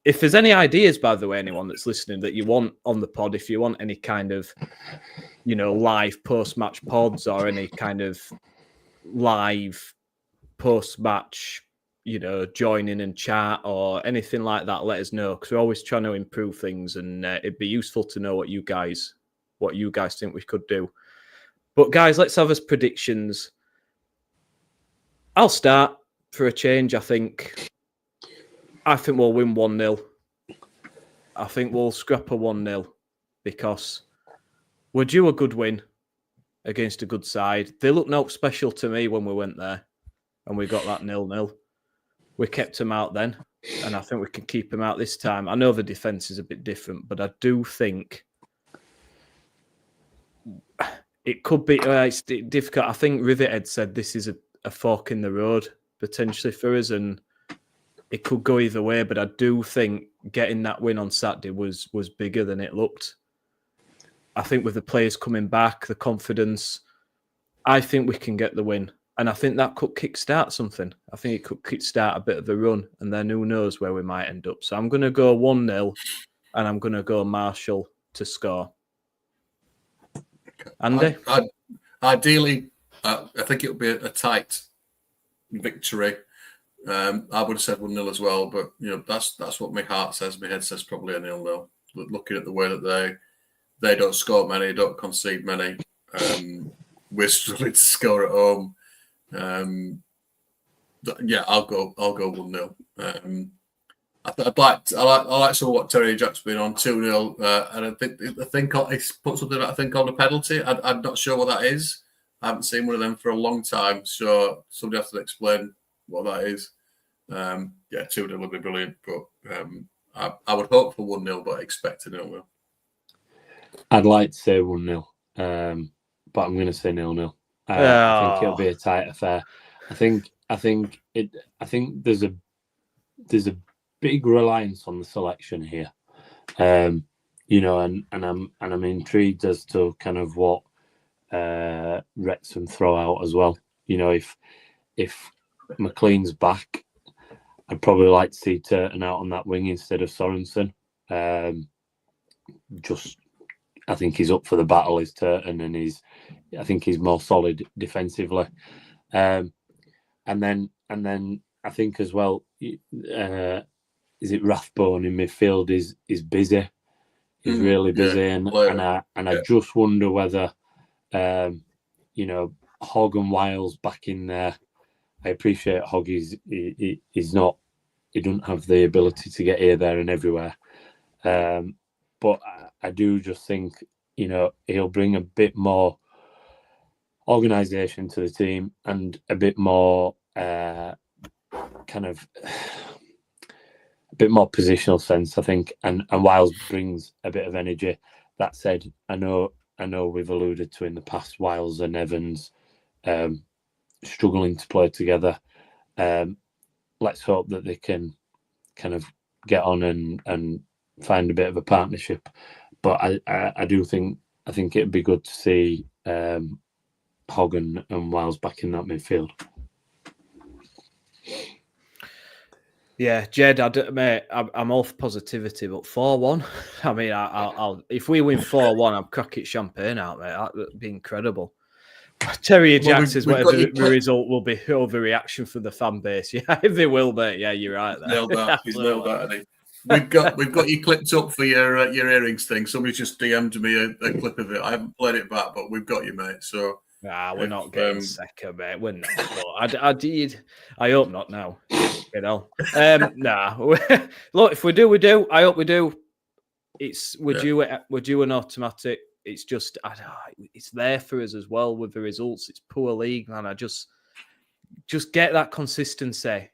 If there's any ideas, by the way, anyone that's listening that you want on the pod, if you want any kind of, live post-match pods or any kind of live post-match, join in and chat or anything like that, let us know, because we're always trying to improve things, and it'd be useful to know what you guys think we could do. But guys, let's have us predictions. I'll start for a change. I think we'll win 1-0. I think we'll scrap a 1-0 because we're due a good win against a good side. They looked no special to me when we went there and we got that 0-0. We kept them out then, and I think we can keep them out this time. I know the defence is a bit different, but I do think it could be it's difficult. I think Rivethead said this is a fork in the road potentially for us, and it could go either way. But I do think getting that win on Saturday was bigger than it looked. I think with the players coming back, the confidence, I think we can get the win. And I think that could kickstart something. I think it could kickstart a bit of a run, and then who knows where we might end up. So I'm going to go 1-0, and I'm going to go Marshall to score. Andy? Ideally, I think it'll be a tight victory. I would have said 1-0 as well, but that's what my heart says. My head says probably a 0-0. Looking at the way that they don't score many, don't concede many. We're struggling to score at home. I'll go 1-0. I like some of what Terry Jack's been on 2-0, and I think he put something that I think called a penalty. I'm not sure what that is. I haven't seen one of them for a long time, so somebody has to explain what that is. 2-0 would be brilliant, but I would hope for 1-0, but expect a 0-0. I'd like to say 1-0, but I'm going to say 0-0. I think it'll be a tight affair. I think there's a big reliance on the selection here, and I'm intrigued as to kind of what Wrexham throw out as well. If McLean's back, I'd probably like to see Turton out on that wing instead of Sorensen. I think he's up for the battle, is Turton, and I think he's more solid defensively. And then I think as well, is it Rathbone in midfield is busy. He's really busy, and I just wonder whether Hogg and Wiles back in there. I appreciate Hogg. He doesn't have the ability to get here, there, and everywhere. But I do just think he'll bring a bit more organisation to the team and a bit more a bit more positional sense, I think, and Wiles brings a bit of energy. That said, I know we've alluded to in the past Wiles and Evans struggling to play together. Let's hope that they can kind of get on and find a bit of a partnership. But I think it'd be good to see Hogg and Wiles back in that midfield. Yeah, Jed, I'm all for positivity, but 4-1. I mean, I'll if we win 4-1, I'll crack it champagne out, mate. That'd be incredible. Terry Jack says whatever the result will be overreaction for the fan base. Yeah, they will, mate. Yeah, you're right there. Nailed that. He's nailed that, hasn't he? We've got you clipped up for your earrings thing. Somebody just DM'd me a clip of it. I haven't played it back, but we've got you, mate. So we're not getting second, mate. We're not. I did. I hope not now. Look, if we do, we do. I hope we do. We're due an automatic. It's just, it's there for us as well with the results. It's poor league, man. I just get that consistency.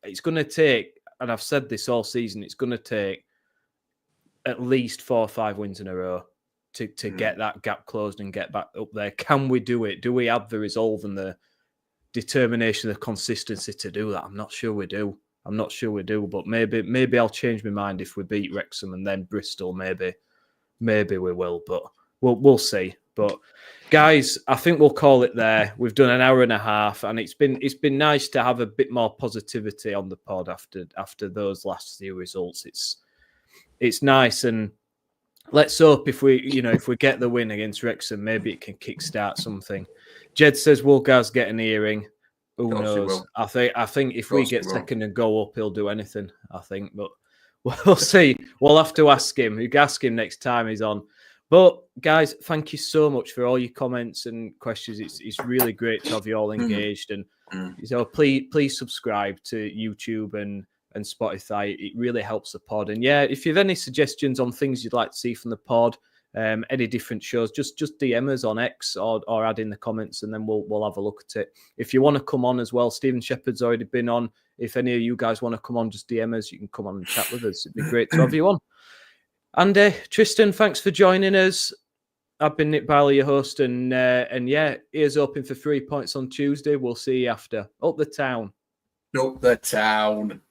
It's going to take, and I've said this all season, it's going to take at least 4 or 5 wins in a row to get that gap closed and get back up there. Can we do it? Do we have the resolve and the determination, the consistency to do that? I'm not sure we do. But maybe I'll change my mind if we beat Wrexham and then Bristol. Maybe we will, but we'll see. But guys, I think we'll call it there. We've done an hour and a half, and it's been nice to have a bit more positivity on the pod after those last few results. It's nice, and let's hope if we get the win against Wrexham, maybe it can kickstart something. Jed says Wolgar's getting an earring. Who knows? I think if we get second and go up, he'll do anything. I think, but we'll see. We'll have to ask him. You can ask him next time he's on. But guys, thank you so much for all your comments and questions. It's really great to have you all engaged, and please subscribe to YouTube and Spotify. It really helps the pod. And yeah, if you have any suggestions on things you'd like to see from the pod, any different shows, just DM us on X or add in the comments, and then we'll have a look at it. If you want to come on as well, Stephen Shepherd's already been on. If any of you guys want to come on, just DM us. You can come on and chat with us. It'd be great to have you on. And Tristan, thanks for joining us. I've been Nick Barley, your host, and yeah, ears open for 3 points on Tuesday. We'll see you after. Up the town. Up the town.